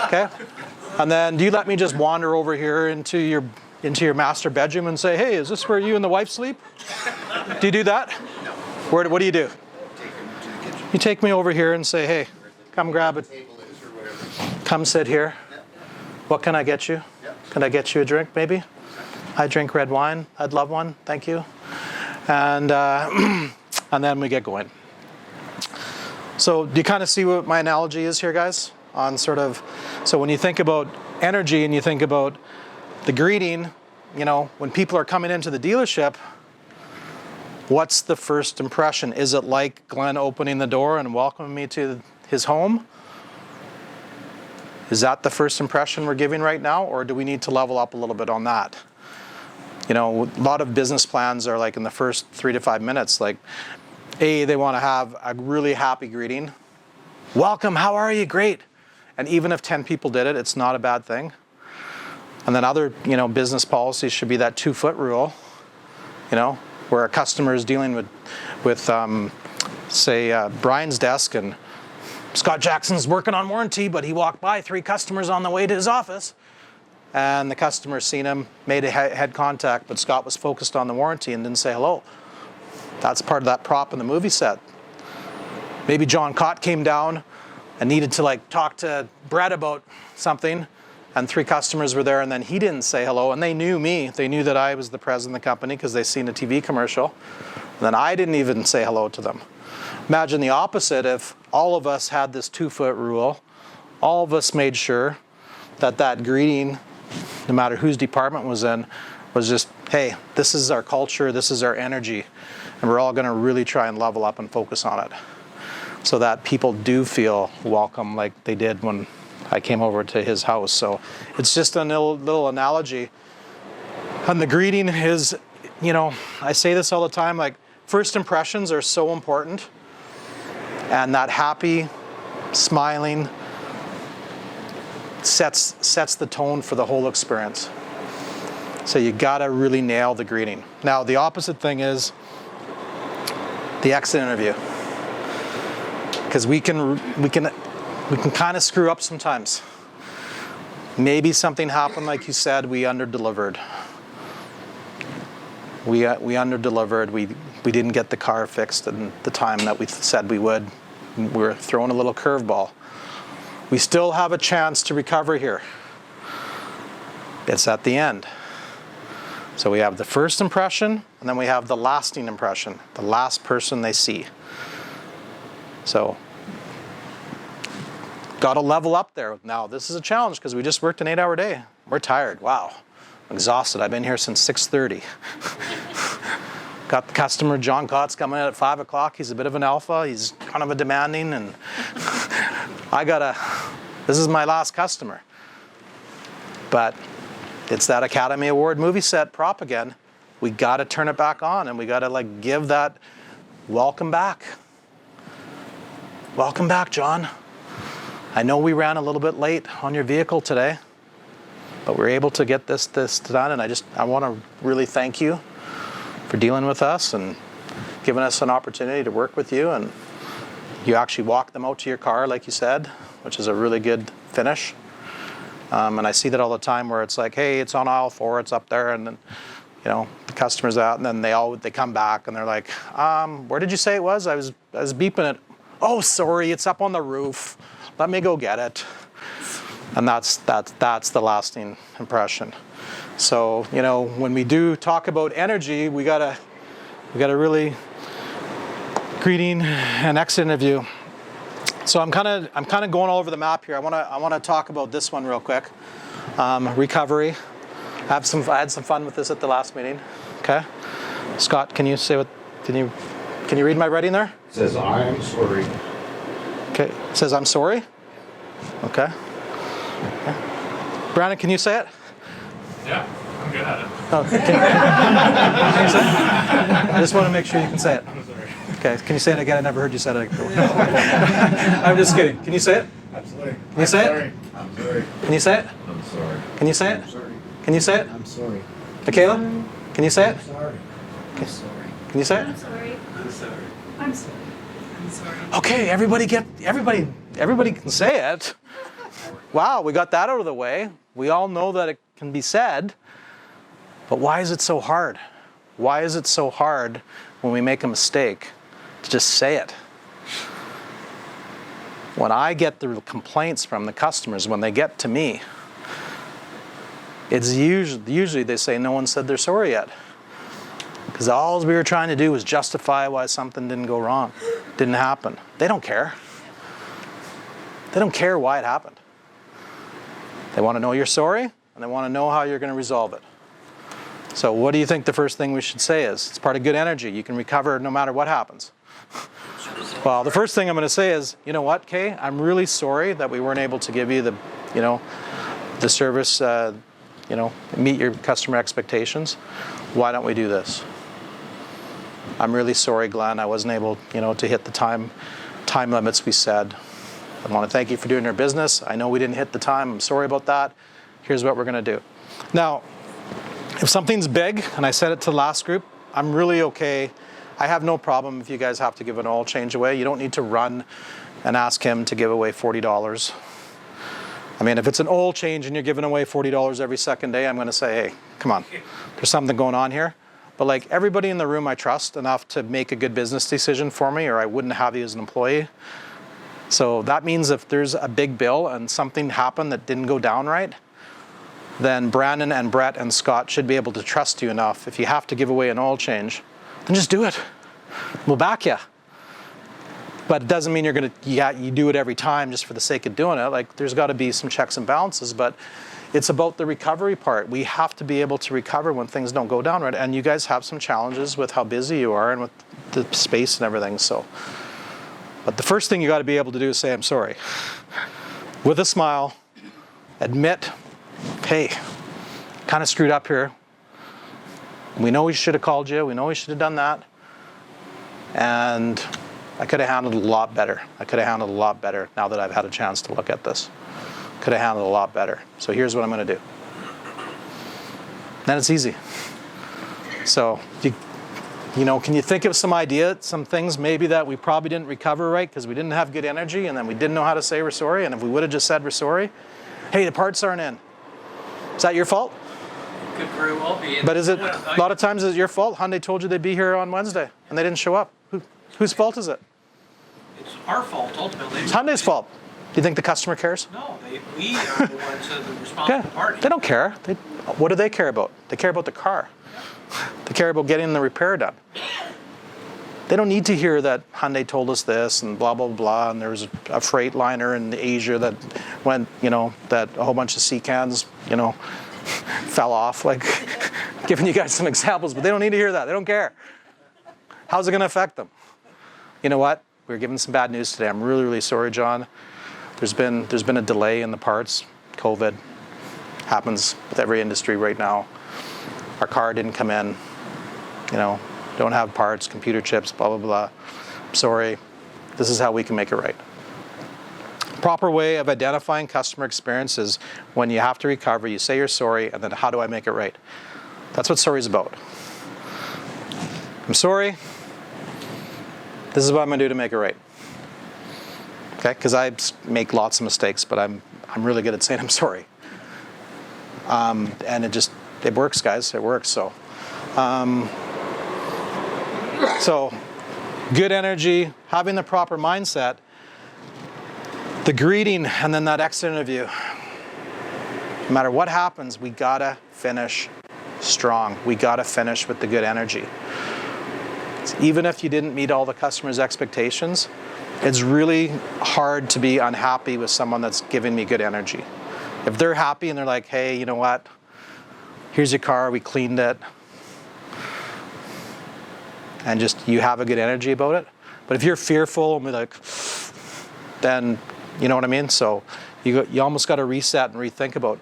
Okay. And then do you let me just wander over here into your master bedroom and say, hey, is this where you and the wife sleep? Do you do that? No. What do you do? Take them to the kitchen. You take me over here and say, hey, come grab it. Table is or whatever. Come sit here. Yep. What can I get you? Yep. Can I get you a drink, maybe? I drink red wine. I'd love one. Thank you. And and then we get going. So do you kind of see what my analogy is here, guys? On sort of, so when you think about energy and you think about the greeting, when people are coming into the dealership, what's the first impression? Is it like Glenn opening the door and welcoming me to his home? Is that the first impression we're giving right now, or do we need to level up a little bit on that? A lot of business plans are like in the first 3 to 5 minutes, like, they want to have a really happy greeting. Welcome, how are you? Great. And even if 10 people did it, it's not a bad thing. And then other, business policies should be that 2-foot rule, where a customer is dealing with say, Brian's desk and Scott Jackson's working on warranty, but he walked by 3 customers on the way to his office. And the customer seen him, made a head contact, but Scott was focused on the warranty and didn't say hello. That's part of that prop in the movie set. Maybe John Cott came down and needed to talk to Brett about something, and 3 customers were there, and then he didn't say hello, and they knew me. They knew that I was the president of the company because they seen a TV commercial. And then I didn't even say hello to them. Imagine the opposite if all of us had this 2-foot rule. All of us made sure that greeting, no matter whose department was in, was just, hey, this is our culture, this is our energy, and we're all going to really try and level up and focus on it so that people do feel welcome like they did when I came over to his house. So it's just a little analogy. And the greeting is, I say this all the time, like first impressions are so important. And that happy, smiling sets the tone for the whole experience. So you gotta really nail the greeting. Now the opposite thing is the exit interview, because we can kind of screw up sometimes. Maybe something happened, like you said, we under-delivered. We under-delivered. We didn't get the car fixed in the time that we said we would. We're throwing a little curveball. We still have a chance to recover here. It's at the end. So we have the first impression, and then we have the lasting impression, the last person they see. So, got to level up there. Now, this is a challenge because we just worked an 8-hour day. We're tired. Wow. I'm exhausted. I've been here since 6:30. Got the customer, John Cott's, coming in at 5 o'clock. He's a bit of an alpha. He's kind of a demanding, and this is my last customer. But it's that Academy Award movie set prop again. We got to turn it back on, and we got to give that welcome back. Welcome back, John. I know we ran a little bit late on your vehicle today, but we're able to get this done, and I want to really thank you for dealing with us and giving us an opportunity to work with you. And you actually walked them out to your car, like you said, which is a really good finish. And I see that all the time where it's like, hey, it's on aisle 4, it's up there, and then, the customer's out, and then they come back and they're like, where did you say it was? I was beeping it. Oh, sorry, it's up on the roof. Let me go get it. And that's the lasting impression. So, when we do talk about energy, we gotta really greeting and exit interview. So I'm kind of going all over the map here. I want to talk about this one real quick. Recovery. I had some fun with this at the last meeting. Okay, Scott, can you read my writing there? It says, I am sorry. Okay, it says I'm sorry. Okay. Brandon, can you say it? Yeah, I'm good at it. Okay. Can you say it? I just want to make sure you can say it. I'm sorry. Okay, can you say it again? I never heard you say it before. I'm just kidding. Can you say it? Absolutely. Can you say it? I'm sorry. Can you say it? I'm sorry. Can you say it? I'm sorry. Can you say it? I'm sorry. Michaela? Can you say it? Sorry. I'm sorry. Can you say I'm it? sorry. I'm sorry. I'm sorry. I'm sorry. Okay, everybody can say it. Wow, we got that out of the way. We all know that it can be said. But why is it so hard? Why is it so hard when we make a mistake to just say it? When I get the complaints from the customers, when they get to me, it's usually they say no one said they're sorry yet. Because all we were trying to do was justify why something didn't go wrong, didn't happen. They don't care. They don't care why it happened. They want to know you're sorry, and they want to know how you're going to resolve it. So what do you think the first thing we should say is? It's part of good energy. You can recover no matter what happens. Well, the first thing I'm going to say is, you know what, Kay? I'm really sorry that we weren't able to give you the service, meet your customer expectations. Why don't we do this? I'm really sorry, Glenn. I wasn't able, to hit the time limits we said. I want to thank you for doing your business. I know we didn't hit the time. I'm sorry about that. Here's what we're going to do. Now, if something's big, and I said it to the last group, I'm really okay. I have no problem if you guys have to give an oil change away. You don't need to run and ask him to give away $40. I mean, if it's an oil change and you're giving away $40 every second day, I'm going to say, hey, come on, there's something going on here. But everybody in the room I trust enough to make a good business decision for me, or I wouldn't have you as an employee. So that means if there's a big bill and something happened that didn't go down right, then Brandon and Brett and Scott should be able to trust you enough. If you have to give away an oil change, then just do it. We'll back you. But it doesn't mean you're going to, you do it every time just for the sake of doing it. There's got to be some checks and balances, but it's about the recovery part. We have to be able to recover when things don't go down right. And you guys have some challenges with how busy you are and with the space and everything. But the first thing you got to be able to do is say, I'm sorry. with a smile, admit, hey, kind of screwed up here. We know we should have called you. We know we should have done that. And I could have handled it a lot better. I could have handled it a lot better now that I've had a chance to look at this. Could have handled it a lot better. So here's what I'm going to do. Then it's easy. So, you know, can you think of some things maybe that we probably didn't recover right because we didn't have good energy and then we didn't know how to say we're sorry, and if we would have just said we're sorry, hey, the parts aren't in. Is that your fault? Could very well be. But is it, a lot of times is it your fault? Hyundai told you they'd be here on Wednesday and they didn't show up. Whose fault is it? It's our fault, ultimately. It's Hyundai's fault. Do you think the customer cares? No, we are the ones that are the responsible party. They don't care. What do they care about? They care about the car. They care about getting the repair done. They don't need to hear that Hyundai told us this and blah, blah, blah, and there was a freight liner in Asia that went, you know, that a whole bunch of sea cans, you know, fell off, like giving you guys some examples, but they don't need to hear that. They don't care. How's it going to affect them? You know what? We're given some bad news today. I'm really, really sorry, John. There's been a delay in the parts. COVID happens with every industry right now. Our car didn't come in. You know, don't have parts, computer chips, blah, blah, blah. Sorry. This is how we can make it right. Proper way of identifying customer experience is when you have to recover, you say you're sorry, and then how do I make it right? That's what sorry is about. I'm sorry. This is what I'm going to do to make it right. Okay? Because I make lots of mistakes, but I'm really good at saying I'm sorry. And it works, guys. It works. So good energy, having the proper mindset, the greeting, and then that exit interview. No matter what happens, we gotta finish strong. We gotta finish with the good energy. Even if you didn't meet all the customers' expectations, it's really hard to be unhappy with someone that's giving me good energy. If they're happy and they're like, hey, you know what? Here's your car, we cleaned it. And just, you have a good energy about it. But if you're fearful and be like, then, you know what I mean? So you almost got to reset and rethink about,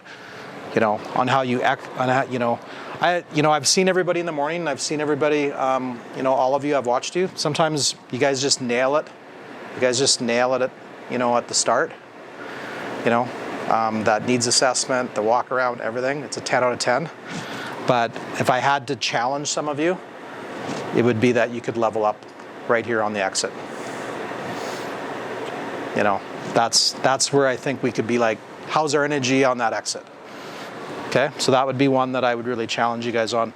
you know, on how you act, on how, you know, I've seen everybody in the morning. I've seen everybody, you know, all of you, I've watched you. Sometimes you guys just nail it. You guys just nail it, you know, at the start. You know, that needs assessment, the walk around, everything. It's a 10 out of 10. But if I had to challenge some of you, it would be that you could level up right here on the exit. You know, that's where I think we could be like, how's our energy on that exit? Okay, so that would be one that I would really challenge you guys on.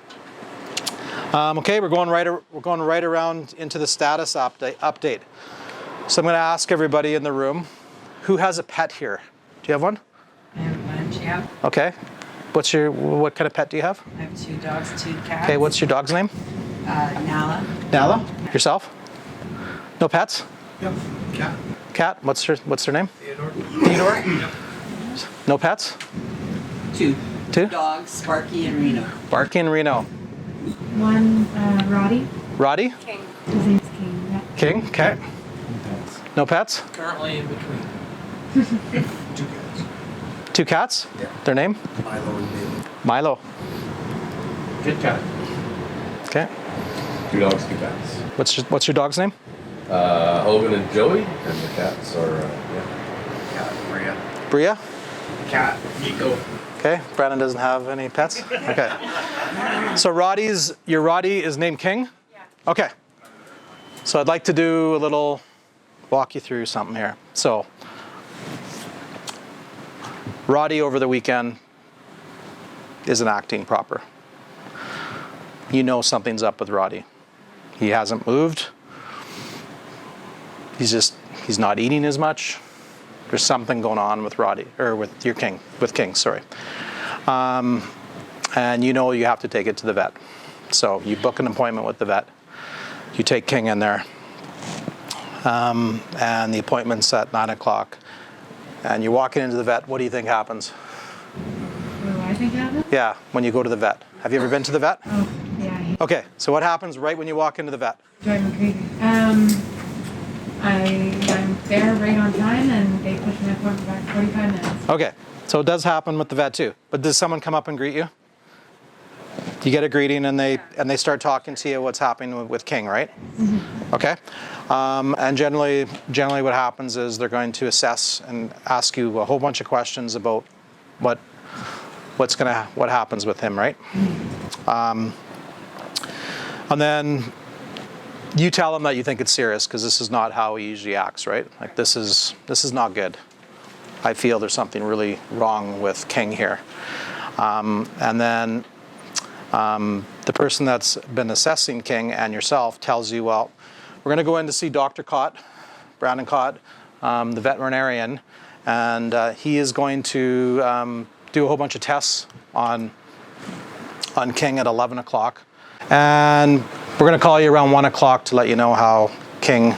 Okay, we're going right around into the status update. So I'm going to ask everybody in the room, who has a pet here? Do you have one? I have a bunch, yeah. Okay. What kind of pet do you have? I have 2 dogs, 2 cats. Okay, what's your dog's name? Nala. Nala? Yourself? No pets? Yep, cat. Cat? What's her name? Theodore. Theodore? Yep. No pets? 2. 2? Dogs, Sparky and Reno. Sparky and Reno. One, Roddy. Roddy? King. His name's King, yeah. King? Okay. No pets? Currently in between. 2 cats. 2 cats? Yeah. Their name? Milo and Bailey. Milo. Kit Kat. Okay. 2 dogs, 2 cats. What's your dog's name? Hogan and Joey, and the cats are, Cat, Maria. Bria? Cat, Nico. Okay. Brandon doesn't have any pets? Okay. So your Roddy is named King? Yeah. Okay. So I'd like to do a little, walk you through something here. So Roddy over the weekend isn't acting proper. You know something's up with Roddy. He hasn't moved. He's not eating as much. There's something going on with Roddy, or with King, sorry. And you know you have to take it to the vet. So you book an appointment with the vet. You take King in there. And the appointment's at 9 o'clock. And you're walking into the vet, what do you think happens? What do I think happened? Yeah, when you go to the vet. Have you ever been to the vet? Oh, yeah. Okay, so what happens right when you walk into the vet? Drive me crazy. I'm I'm there right on time, and they push my appointment back 45 minutes. Okay, so it does happen with the vet too. But does someone come up and greet you? You get a greeting, and they start talking to you what's happening with King, right? Mm-hmm. Okay, and generally what happens is they're going to assess and ask you a whole bunch of questions about what happens with him, right? Mm-hmm. And then you tell him that you think it's serious, because this is not how he usually acts, right? Like this is not good. I feel there's something really wrong with King here. And then the person that's been assessing King and yourself tells you, well, we're going to go in to see Dr. Cott, Brandon Cott, the veterinarian, and he is going to do a whole bunch of tests on King at 11 o'clock. And we're going to call you around 1 o'clock to let you know how King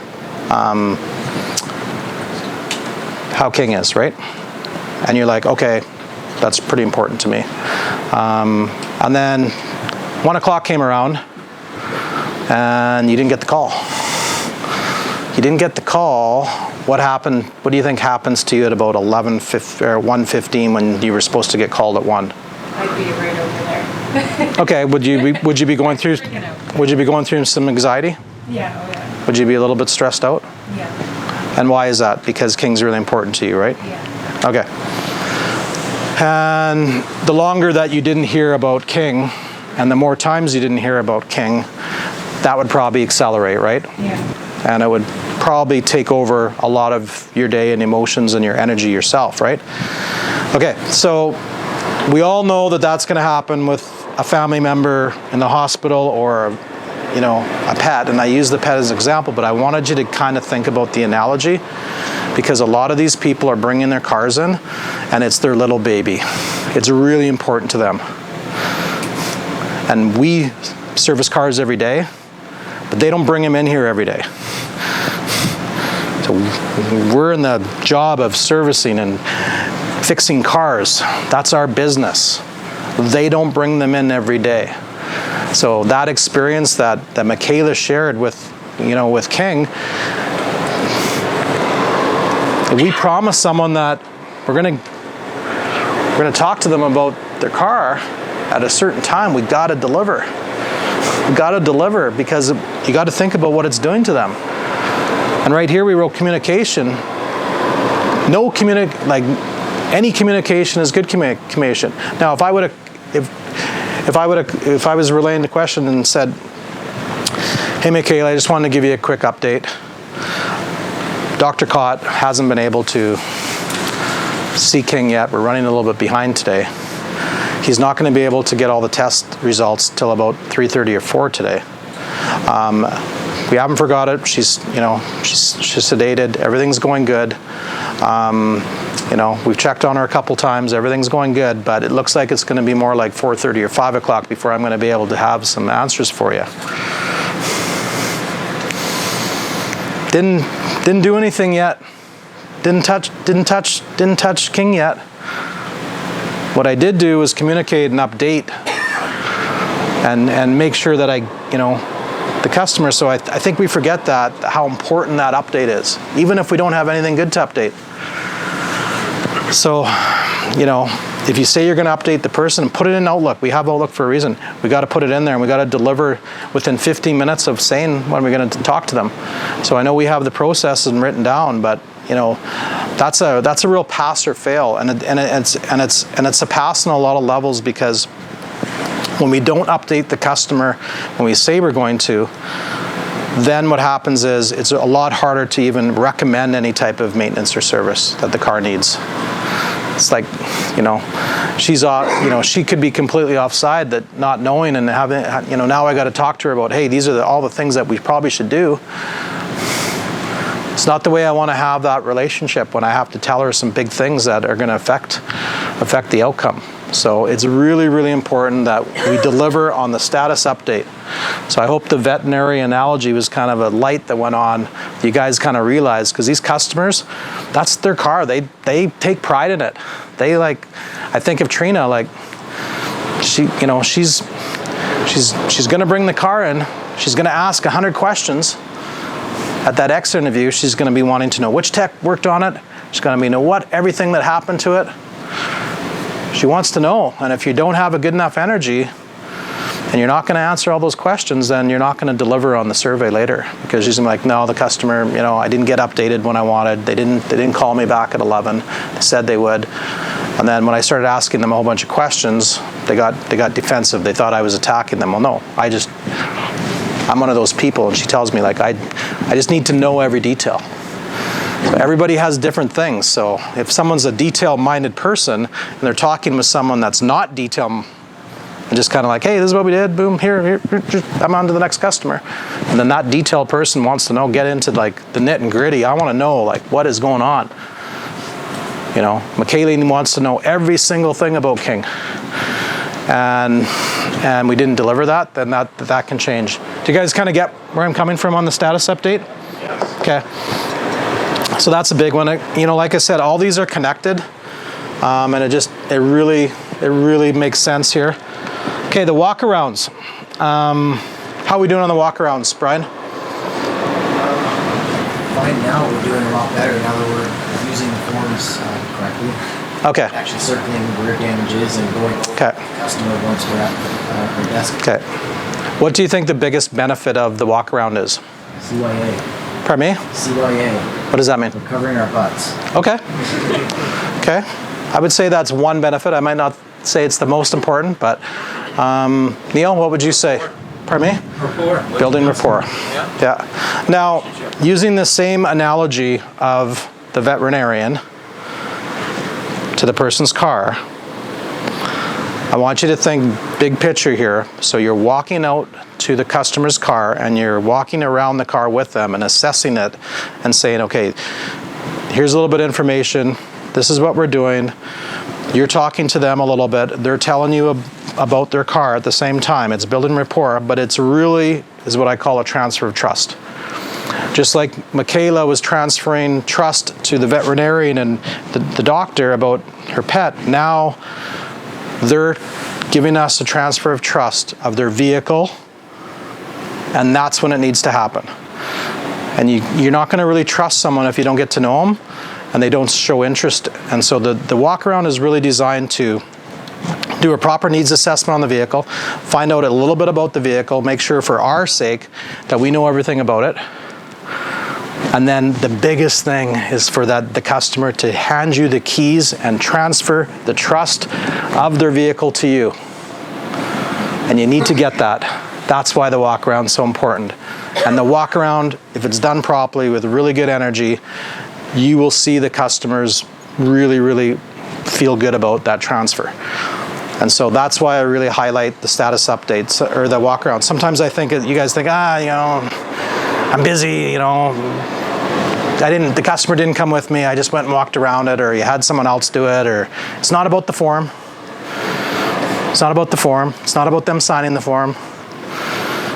is, right? And you're like, okay, that's pretty important to me. And then 1 o'clock came around, and you didn't get the call. You didn't get the call. What happened? What do you think happens to you at about 1:15 when you were supposed to get called at 1? I'd be right over there. Okay. Would you be going through? Would you be going through some anxiety? Yeah. Oh yeah. Would you be a little bit stressed out? Yeah. And why is that? Because King's really important to you, right? Yeah. Okay. And the longer that you didn't hear about King, and the more times you didn't hear about King, that would probably accelerate, right? Yeah. And it would probably take over a lot of your day and emotions and your energy yourself, right? Okay, so we all know that that's going to happen with a family member in the hospital, or a pet, and I use the pet as an example, but I wanted you to kind of think about the analogy, because a lot of these people are bringing their cars in, and it's their little baby. It's really important to them. And we service cars every day, but they don't bring them in here every day. So we're in the job of servicing and fixing cars. That's our business. They don't bring them in every day. So that experience that Michaela shared with King, we promise someone that we're gonna talk to them about their car at a certain time. We gotta deliver. We gotta deliver, because you gotta think about what it's doing to them. And right here we wrote communication. Any communication is good communication. Now, if I was relaying the question and said, hey Michaela, I just wanted to give you a quick update. Dr. Cott hasn't been able to see King yet. We're running a little bit behind today. He's not going to be able to get all the test results till about 3:30 or 4 today. We haven't forgot it. She's sedated. Everything's going good. We've checked on her a couple times. Everything's going good, but it looks like it's going to be more like 4:30 or 5 o'clock before I'm going to be able to have some answers for you. Didn't do anything yet. Didn't touch King yet. What I did do was communicate and update and make sure that the customer, so I think we forget that, how important that update is, even if we don't have anything good to update. So, if you say you're going to update the person, put it in Outlook. We have Outlook for a reason. We got to put it in there, and we got to deliver within 15 minutes of saying when we're going to talk to them. So I know we have the processes written down, but that's a real pass or fail, and it's a pass on a lot of levels, because when we don't update the customer when we say we're going to, then what happens is it's a lot harder to even recommend any type of maintenance or service that the car needs. It's like, she could be completely offside, that not knowing, and having, now I got to talk to her about, hey, these are all the things that we probably should do. It's not the way I want to have that relationship when I have to tell her some big things that are going to affect the outcome. So it's really, really important that we deliver on the status update. So I hope the veterinary analogy was kind of a light that went on. You guys kind of realized, because these customers, that's their car. They take pride in it. I think of Trina, she's going to bring the car in. She's going to ask 100 questions. At that exit interview, she's going to be wanting to know which tech worked on it. She's going to know everything that happened to it. She wants to know. And if you don't have a good enough energy, and you're not going to answer all those questions, then you're not going to deliver on the survey later, because she's going to be like, no, the customer, I didn't get updated when I wanted. They didn't call me back at 11. They said they would. And then when I started asking them a whole bunch of questions, they got defensive. They thought I was attacking them. Well, no, I'm one of those people, and she tells me, like, I just need to know every detail. So everybody has different things. So if someone's a detail-minded person and they're talking with someone that's not detail, and just kind of like, hey, this is what we did, boom, here, I'm on to the next customer. And then that detailed person wants to get into like the nit and gritty. I want to know like what is going on. Michaeline wants to know every single thing about King. And we didn't deliver that, then that can change. Do you guys kind of get where I'm coming from on the status update? Yes. Okay. So that's a big one. Like I said, all these are connected, and it really makes sense here. Okay, the walkarounds. How are we doing on the walkarounds, Brian? Fine now. We're doing a lot better now that we're using the forms correctly. Okay. Actually circling where damages and going over the customer once we're at our desk. Okay. What do you think the biggest benefit of the walkaround is? CYA. Pardon me? CYA. What does that mean? We're covering our butts. Okay. Okay. I would say that's one benefit. I might not say it's the most important, but Neil, what would you say? Pardon me? Rapport. Building rapport. Yeah. Now, using the same analogy of the veterinarian to the person's car, I want you to think big picture here. So you're walking out to the customer's car and you're walking around the car with them and assessing it and saying, okay, here's a little bit of information. This is what we're doing. You're talking to them a little bit. They're telling you about their car at the same time. It's building rapport, but it's really is what I call a transfer of trust. Just like Michaela was transferring trust to the veterinarian and the doctor about her pet, now they're giving us a transfer of trust of their vehicle, and that's when it needs to happen. And you're not going to really trust someone if you don't get to know them and they don't show interest. And so the walk around is really designed to do a proper needs assessment on the vehicle, find out a little bit about the vehicle, make sure for our sake that we know everything about it. And then the biggest thing is for the customer to hand you the keys and transfer the trust of their vehicle to you. And you need to get that. That's why the walk around is so important. And the walk around, if it's done properly with really good energy, you will see the customers really, really feel good about that transfer. And so that's why I really highlight the status updates or the walk around. Sometimes I think you guys think, I'm busy, the customer didn't come with me, I just went and walked around it, or you had someone else do it, or it's not about the form. It's not about the form. It's not about them signing the form.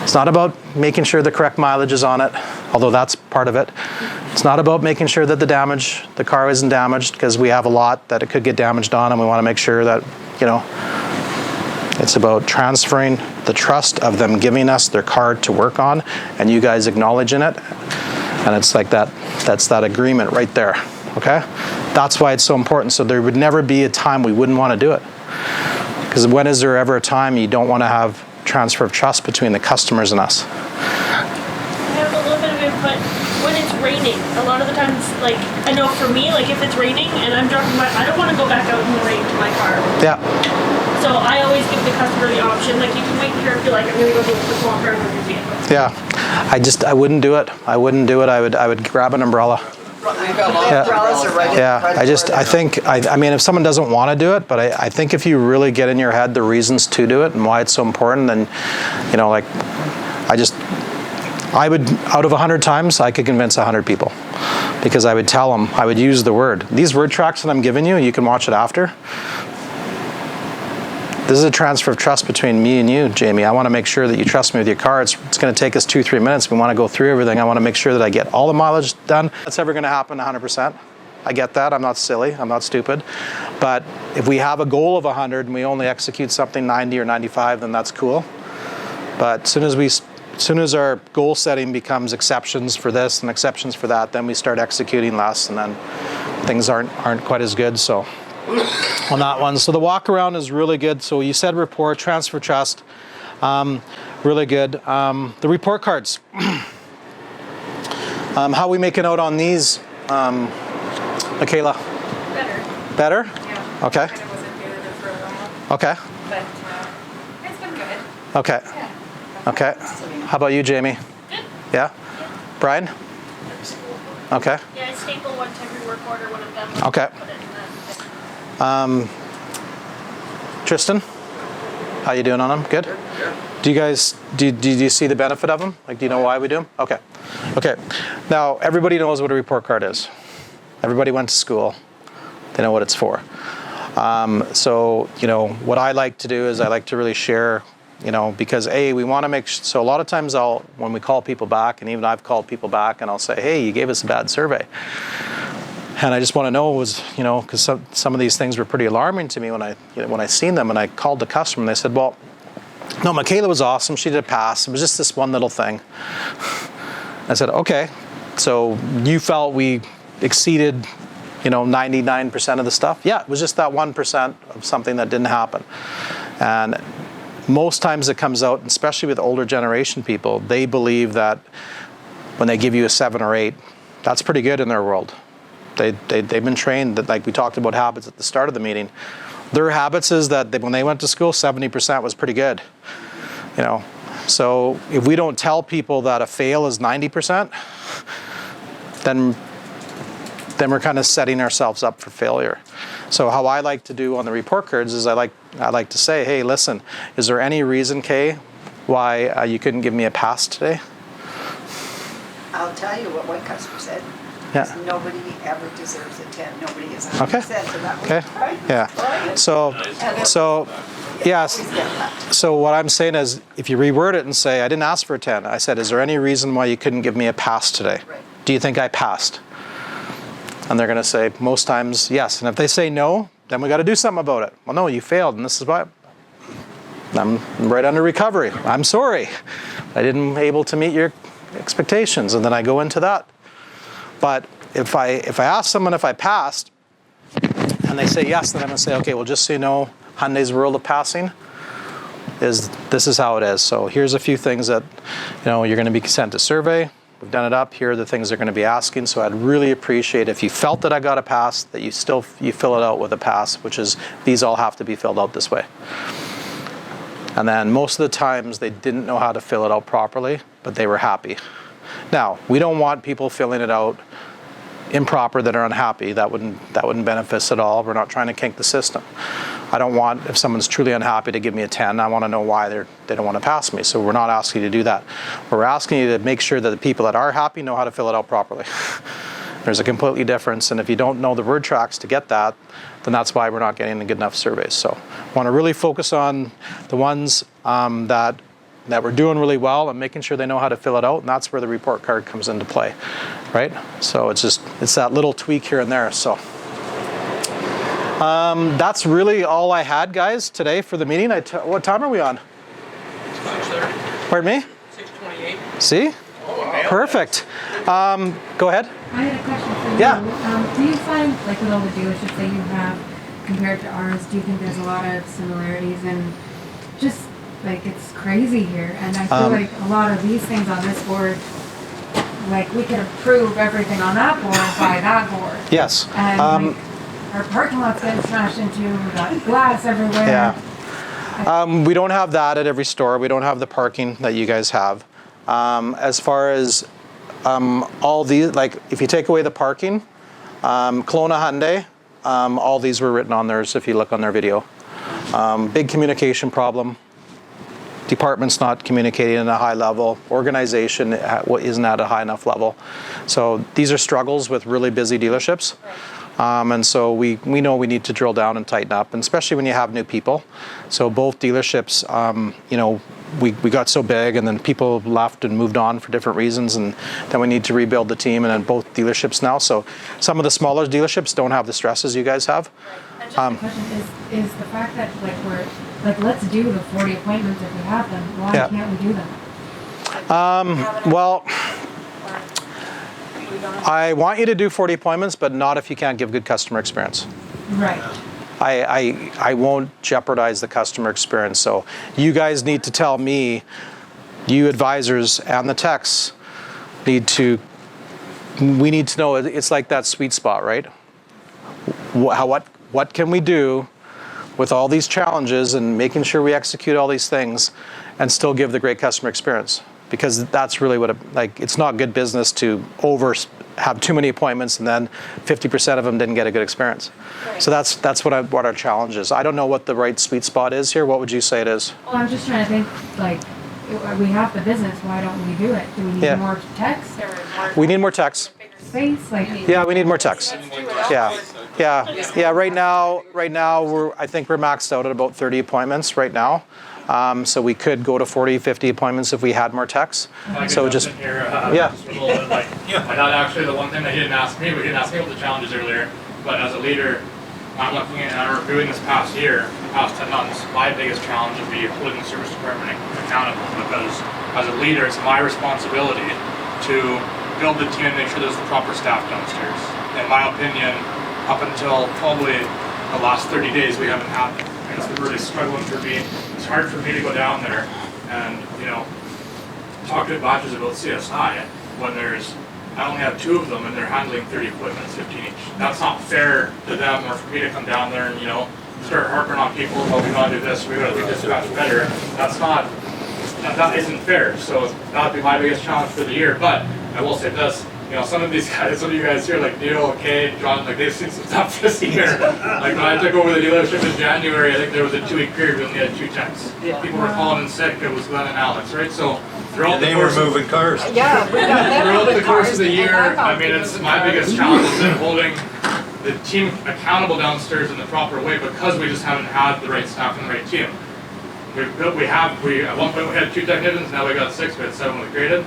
It's not about making sure the correct mileage is on it, although that's part of it. It's not about making sure that the car isn't damaged, because we have a lot that it could get damaged on, and we want to make sure that, it's about transferring the trust of them giving us their car to work on, and you guys acknowledging it. And it's like that's that agreement right there, okay? That's why it's so important. So there would never be a time we wouldn't want to do it. Because when is there ever a time you don't want to have transfer of trust between the customers and us? I have a little bit of input. When it's raining, a lot of the times, like, I know for me, like if it's raining and I'm driving I don't want to go back out in the rain to my car. Yeah. So I always give the customer the option, like you can wait here if you like, I'm going to go do a quick walk around with your vehicle. Yeah. I wouldn't do it. I wouldn't do it. I would grab an umbrella. Yeah. I mean, if someone doesn't want to do it, but I think if you really get in your head the reasons to do it and why it's so important, then, I would, out of 100 times, I could convince 100 people, because I would tell them, I would use the word. These word tracks that I'm giving you, you can watch it after. This is a transfer of trust between me and you, Jamie. I want to make sure that you trust me with your car. It's going to take us 2-3 minutes. We want to go through everything. I want to make sure that I get all the mileage done. That's ever going to happen 100%. I get that. I'm not silly. I'm not stupid. But if we have a goal of 100 and we only execute something 90 or 95, then that's cool. But as soon as we as soon as our goal setting becomes exceptions for this and exceptions for that, then we start executing less, and then things aren't quite as good. So on that one, so the walk around is really good. So you said Rapport, transfer trust, really good. The report cards, how we making out on these, Michaela? Better? Yeah. Okay. I kind of wasn't doing it for a while, Okay. but it's been good. Okay. Yeah. Okay. How about you, Jamie? Good. Yeah? Brian? Okay. Yeah, I staple one to every work order when I'm done. Okay. Put it in that. Tristan? How you doing on them? Good? Do you guys, do you see the benefit of them? Like, do you know why we do them? Okay. Okay. Now, everybody knows what a report card is. Everybody went to school. They know what it's for. So, you know, what I like to do is I like to really share, you know, because we want to make, so a lot of times when we call people back, and even I've called people back and I'll say, hey, you gave us a bad survey. And I just want to know you know, because some of these things were pretty alarming to me when I seen them, and I called the customer and they said, well, no, Michaela was awesome. She did a pass. It was just this one little thing. I said, okay, so you felt we exceeded, you know, 99% of the stuff? Yeah, it was just that 1% of something that didn't happen. And most times it comes out, especially with older generation people, they believe that when they give you a 7 or 8, that's pretty good in their world. They've been trained that, like we talked about habits at the start of the meeting. Their habits is that when they went to school, 70% was pretty good. You know, so if we don't tell people that a fail is 90%, then we're kind of setting ourselves up for failure. So how I like to do on the report cards is I like to say, hey, listen, is there any reason, Kay, why you couldn't give me a pass today? I'll tell you what one customer said. Yeah. Nobody ever deserves a 10. Nobody is 100%. Okay. So that was Okay. right. Yeah. So yes. So what I'm saying is, if you reword it and say, I didn't ask for a 10. I said, is there any reason why you couldn't give me a pass today? Right. Do you think I passed? And they're going to say most times yes. And if they say no, then we got to do something about it. Well, no, you failed, and this is why. I'm right under recovery. I'm sorry. I didn't able to meet your expectations, and then I go into that. But if I ask someone if I passed, and they say yes, then I'm going to say, okay, well, just so you know, Hyundai's world of passing this is how it is. So here's a few things that, you know, you're going to be sent a survey. We've done it up. Here are the things they're going to be asking. So I'd really appreciate if you felt that I got a pass, that you fill it out with a pass, which is these all have to be filled out this way. And then most of the times they didn't know how to fill it out properly, but they were happy. Now, we don't want people filling it out improper that are unhappy. That wouldn't benefit us at all. We're not trying to kink the system. I don't want, if someone's truly unhappy, to give me a 10. I want to know why they don't want to pass me. So we're not asking you to do that. We're asking you to make sure that the people that are happy know how to fill it out properly. There's a completely difference, and if you don't know the word tracks to get that, then that's why we're not getting good enough surveys. So I want to really focus on the ones that we're doing really well and making sure they know how to fill it out, and that's where the report card comes into play, right? So it's that little tweak here and there. So that's really all I had, guys, today for the meeting. What time are we on? 6:30. Pardon me? 6:28. See? Perfect. Go ahead. I had a question for you. Yeah. Do you find, like with all the dealerships that you have compared to ours, do you think there's a lot of similarities and just like it's crazy here? And I feel like a lot of these things on this board, like we could approve everything on that board by that board. Yes. And like, our parking lot's getting smashed into, we got glass everywhere. Yeah. We don't have that at every store. We don't have the parking that you guys have. As far as all these, like if you take away the parking, Kelowna Hyundai, all these were written on theirs if you look on their video. Big communication problem. Department's not communicating at a high level. Organization isn't at a high enough level. So these are struggles with really busy dealerships. And so we know we need to drill down and tighten up, and especially when you have new people. So both dealerships, you know, we got so big and then people left and moved on for different reasons, and then we need to rebuild the team, and then both dealerships now. So some of the smaller dealerships don't have the stresses you guys have. And just the question is the fact that like let's do the 40 appointments if we have them. Why can't we do them? Well, I want you to do 40 appointments, but not if you can't give good customer experience. Right. I won't jeopardize the customer experience. So you guys need to tell me, you advisors and the techs we need to know, it's like that sweet spot, right? What can we do with all these challenges and making sure we execute all these things and still give the great customer experience? Because that's really what it's not good business to have too many appointments and then 50% of them didn't get a good experience. Right. So that's what our challenge is. I don't know what the right sweet spot is here. What would you say it is? Well, I'm just trying to think, we have the business, why don't we do it? Do we need more techs? We need more techs. Space? Yeah, we need more techs. Yeah. Right now I think we're maxed out at about 30 appointments right now. So we could go to 40, 50 appointments if we had more techs. So just yeah. Just a little bit, not actually the one thing that he didn't ask me, about the challenges earlier, but as a leader, I'm looking at, and I'm reviewing this past year, the past 10 months, my biggest challenge would be holding the service department accountable, because as a leader, it's my responsibility to build the team and make sure there's the proper staff downstairs. In my opinion, up until probably the last 30 days, we haven't had it. And it's been really struggling for me. It's hard for me to go down there and, talk to advisors about CSI when I only have 2 of them and they're handling 30 appointments, 15 each. That's not fair to them or for me to come down there and, start harping on people, well, we gotta do this, we gotta do this better. That isn't fair. So that would be my biggest challenge for the year. But I will say this, some of these guys, some of you guys here, like Neil, Kay, John, they've seen some stuff this year. When I took over the dealership in January, I think there was a 2-week period we only had 2 techs. People were calling in sick, it was Glenn and Alex, right? So throughout they were moving cars. Yeah, we got them throughout the course of the cars, year, it's my biggest challenge is in holding the team accountable downstairs in the proper way, because we just haven't had the right staff and the right team. At one point we had 2 technicians, now we got 6, we had 7 we created.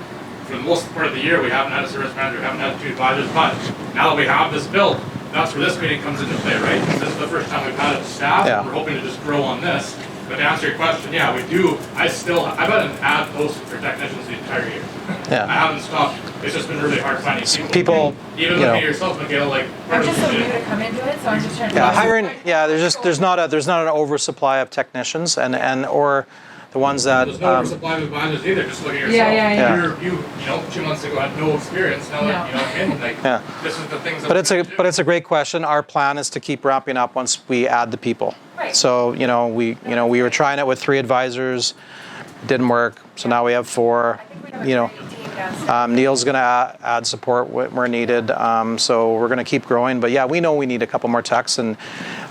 For the most part of the year, we haven't had a service manager, we haven't had 2 advisors, but now that we have this built, that's where this meeting comes into play, right? This is the first time we've had a staff, we're hoping to just grow on this. But to answer your question, yeah, we do. I've had an ad posted for technicians the entire year. Yeah. I haven't stopped. It's just been really hard finding people. Even looking at yourself, Miguel, I'm just so new to come into it, so I'm just trying to. Yeah, hiring. Yeah, there's not an oversupply of technicians or the ones that. There's no oversupply of advisors either. Just look at yourself. You 2 months ago had no experience. Now this is the things. But it's a great question. Our plan is to keep ramping up once we add the people. Right. So we were trying it with 3 advisors, didn't work. So now we have 4. Neil's going to add support where needed. So we're going to keep growing. But yeah, we know we need a couple more techs, and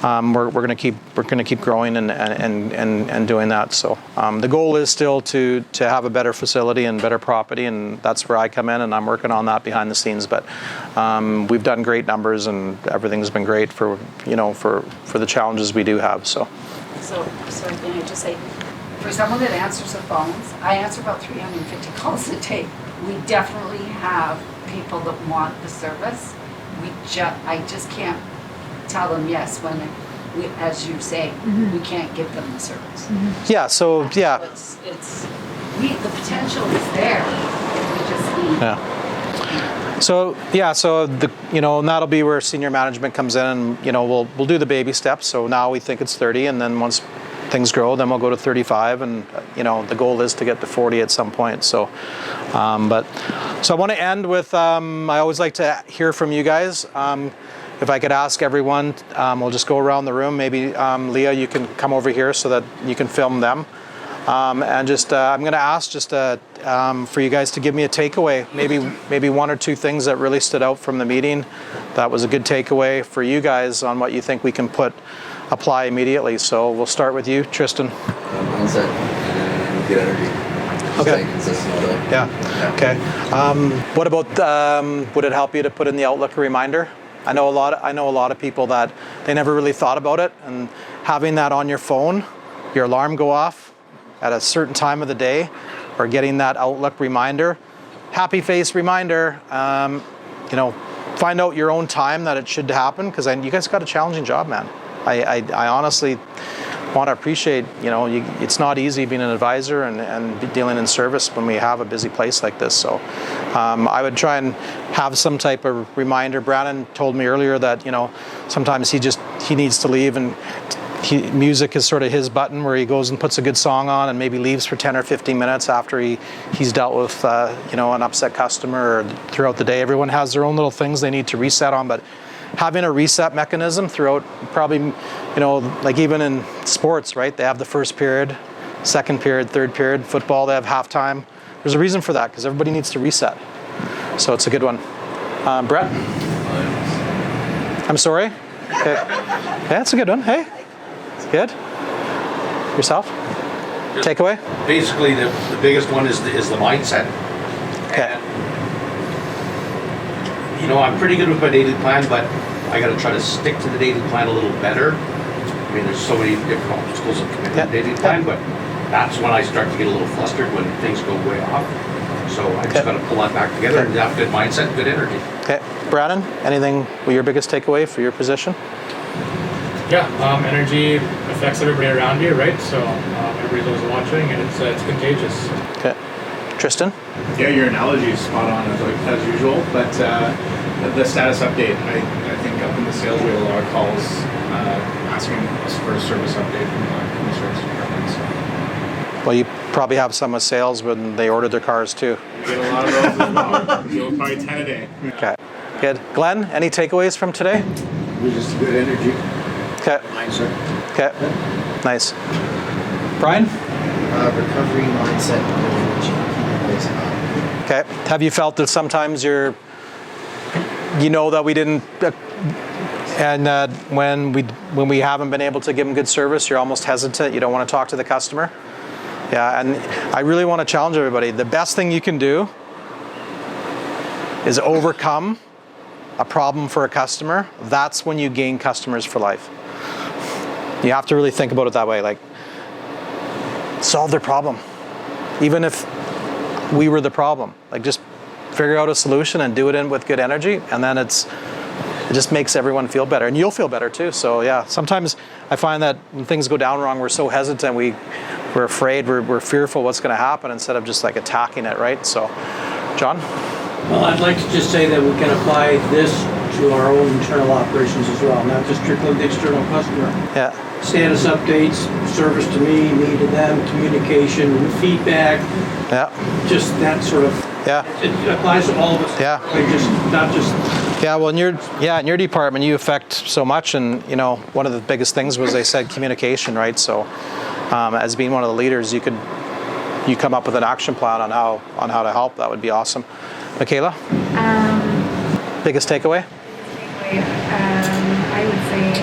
we're going to keep growing and doing that. So the goal is still to have a better facility and better property, and that's where I come in, and I'm working on that behind the scenes. But we've done great numbers, and everything's been great for the challenges we do have. So can I just say, for someone that answers the phones, I answer about 350 calls a day. We definitely have people that want the service. I just can't tell them yes when we, as you say, we can't give them the service. Yeah. So yeah. The potential is there. We just need. Yeah. So and that'll be where senior management comes in, and we'll do the baby steps. So now we think it's 30, and then once things grow, then we'll go to 35, and the goal is to get to 40 at some point. So I want to end with I always like to hear from you guys. If I could ask everyone, we'll just go around the room. Maybe Leah, you can come over here so that you can film them. And just I'm going to ask for you guys to give me a takeaway, maybe 1 or 2 things that really stood out from the meeting. That was a good takeaway for you guys on what you think we can apply immediately. So we'll start with you, Tristan. Mindset and good energy. Okay. Staying consistent with it. Yeah. Okay. What about would it help you to put in the Outlook a reminder? I know a lot of people that they never really thought about it, and having that on your phone, your alarm go off at a certain time of the day, or getting that Outlook reminder, happy face reminder. Find out your own time that it should happen, because you guys got a challenging job, man. I honestly want to appreciate, it's not easy being an advisor and dealing in service when we have a busy place like this. So I would try and have some type of reminder. Brandon told me earlier that, sometimes he needs to leave, and music is sort of his button, where he goes and puts a good song on and maybe leaves for 10 or 15 minutes after he's dealt with an upset customer, or throughout the day. Everyone has their own little things they need to reset on, but having a reset mechanism throughout, probably, like even in sports, right? They have the first period, second period, third period. Football, they have halftime. There's a reason for that, because everybody needs to reset. So it's a good one. Brett? I'm sorry? Okay. Yeah, it's a good one. Hey? Good. Yourself? Takeaway? Basically, the biggest one is the mindset. Okay. And, I'm pretty good with my daily plan, but I got to try to stick to the daily plan a little better. I mean, there's so many different obstacles of committing the daily plan, but that's when I start to get a little flustered, when things go way off. So I just got to pull that back together and have good mindset, good energy. Okay. Brandon, anything with your biggest takeaway for your position? Yeah, energy affects everybody around you, right? So everybody's always watching, and it's contagious. Okay. Tristan? Yeah, your analogy is spot on as usual, but the status update, I think up in the sales, we had a lot of calls asking us for a service update from the service department. So. Well, you probably have some with sales when they order their cars too. We get a lot of those as well. So probably 10 a day. Okay. Good. Glenn, any takeaways from today? Just good energy. Okay. Mindset. Okay. Nice. Brian? Recovery mindset and energy. Okay. Have you felt that sometimes that we didn't, and when we haven't been able to give them good service, you're almost hesitant. You don't want to talk to the customer. Yeah, and I really want to challenge everybody. The best thing you can do is overcome a problem for a customer. That's when you gain customers for life. You have to really think about it that way. Like, solve their problem. Even if we were the problem, like, just figure out a solution and do it with good energy, and then it just makes everyone feel better, and you'll feel better too. So yeah, sometimes I find that when things go down wrong, we're so hesitant, we're afraid, we're fearful what's going to happen, instead of just like attacking it, right? So, John? Well, I'd like to just say that we can apply this to our own internal operations as well, not just strictly the external customer. Yeah. Status updates, service to me to them, communication, feedback. Yeah. Just that sort of. Yeah. It applies to all of us. Yeah. Not just. Yeah. Well, in your department, you affect so much, and one of the biggest things was, they said, communication, right? So, as being one of the leaders, you come up with an action plan on how to help. That would be awesome. Michaela? Biggest takeaway? I would say,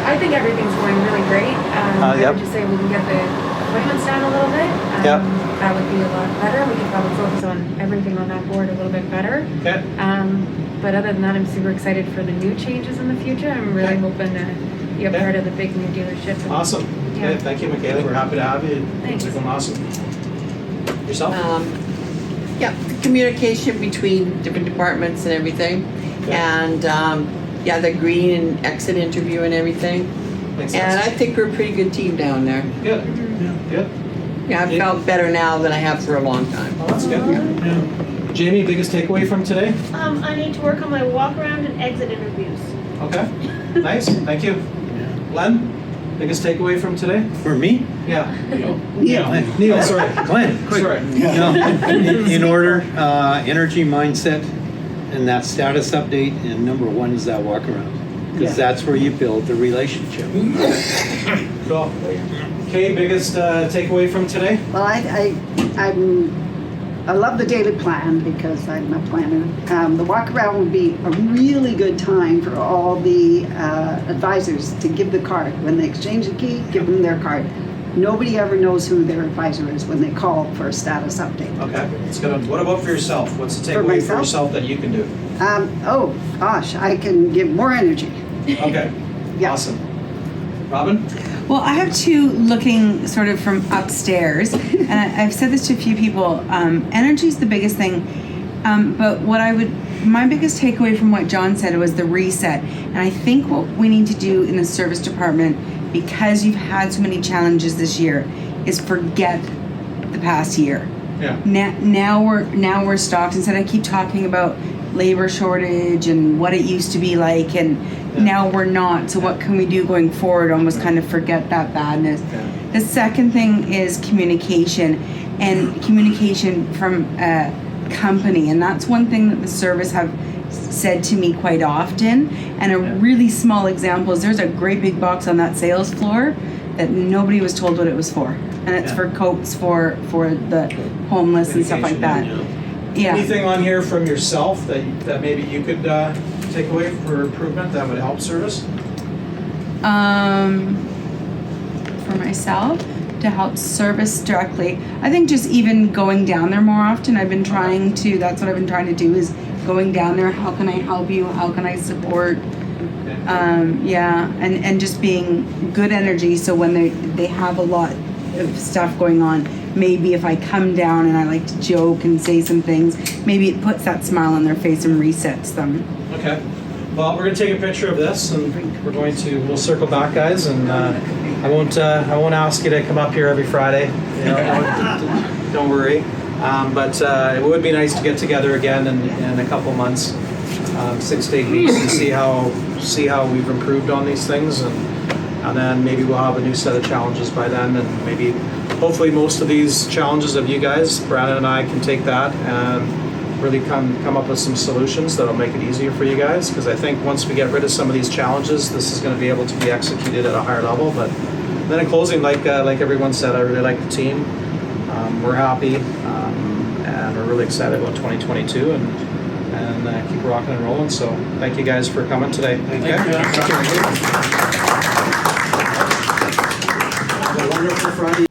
I think everything's going really great. I would just say we can get the appointments down a little bit. That would be a lot better. We could probably focus on everything on that board a little bit better. Okay. But other than that, I'm super excited for the new changes in the future. I'm really hoping to be a part of the big new dealership. Awesome. Yeah. Okay, thank you, Michaela. We're happy to have you. Thanks. It's going awesome. Yourself? Yeah, the communication between different departments and everything. Okay. And the green and exit interview and everything. Makes And sense. I think we're a pretty good team down there. Good. Good. Yeah, I felt better now than I have for a long time. Oh, that's good. Jamie, biggest takeaway from today? I need to work on my walk around and exit interviews. Okay. Nice. Thank you. Len, biggest takeaway from today? For me? Yeah. Neil, sorry. Glenn, quick. Sorry. In order, energy, mindset, and that status update, and number one is that walk around. Because that's where you build the relationship. Cool. Kay, biggest takeaway from today? Well, I love the daily plan because I'm a planner. The walk around would be a really good time for all the advisors to give the card. When they exchange the key, give them their card. Nobody ever knows who their advisor is when they call for a status update. Okay, that's good. What about for yourself? What's the For takeaway myself? for yourself that you can do? Oh gosh, I can give more energy. Okay. Yeah. Awesome. Robin? Well, I have two looking sort of from upstairs, and I've said this to a few people. Energy is the biggest thing, but what I would my biggest takeaway from what John said was the reset. And I think what we need to do in the service department, because you've had so many challenges this year, is forget the past year. Yeah. Now we're stocked. Instead, I keep talking about labor shortage and what it used to be like, and now we're not. So what can we do going forward? Almost kind of forget that badness. The second thing is communication, and communication from a company, and that's one thing that the service have said to me quite often. And a really small example is there's a great big box on that sales floor that nobody was told what it was for, and it's for coats for the homeless and stuff like that. Yeah. Anything on here from yourself that maybe you could take away for improvement that would help service? For myself, to help service directly, I think just even going down there more often. I've been trying to. That's what I've been trying to do, is going down there. How can I help you? How can I support? And just being good energy. So when they have a lot of stuff going on, maybe if I come down and I like to joke and say some things, maybe it puts that smile on their face and resets them. Okay. Well, we're going to take a picture of this, and we'll circle back, guys, and I won't ask you to come up here every Friday. You know, don't worry. But it would be nice to get together again in a couple months, 6 to 8 weeks, and see how we've improved on these things, and then maybe we'll have a new set of challenges by then, and maybe hopefully most of these challenges of you guys, Brandon and I, can take that and really come up with some solutions that'll make it easier for you guys, because I think once we get rid of some of these challenges, this is going to be able to be executed at a higher level. But then in closing, like everyone said, I really like the team. We're happy, and we're really excited about 2022, and keep rocking and rolling. So thank you guys for coming today. Thank you. Have a wonderful Friday.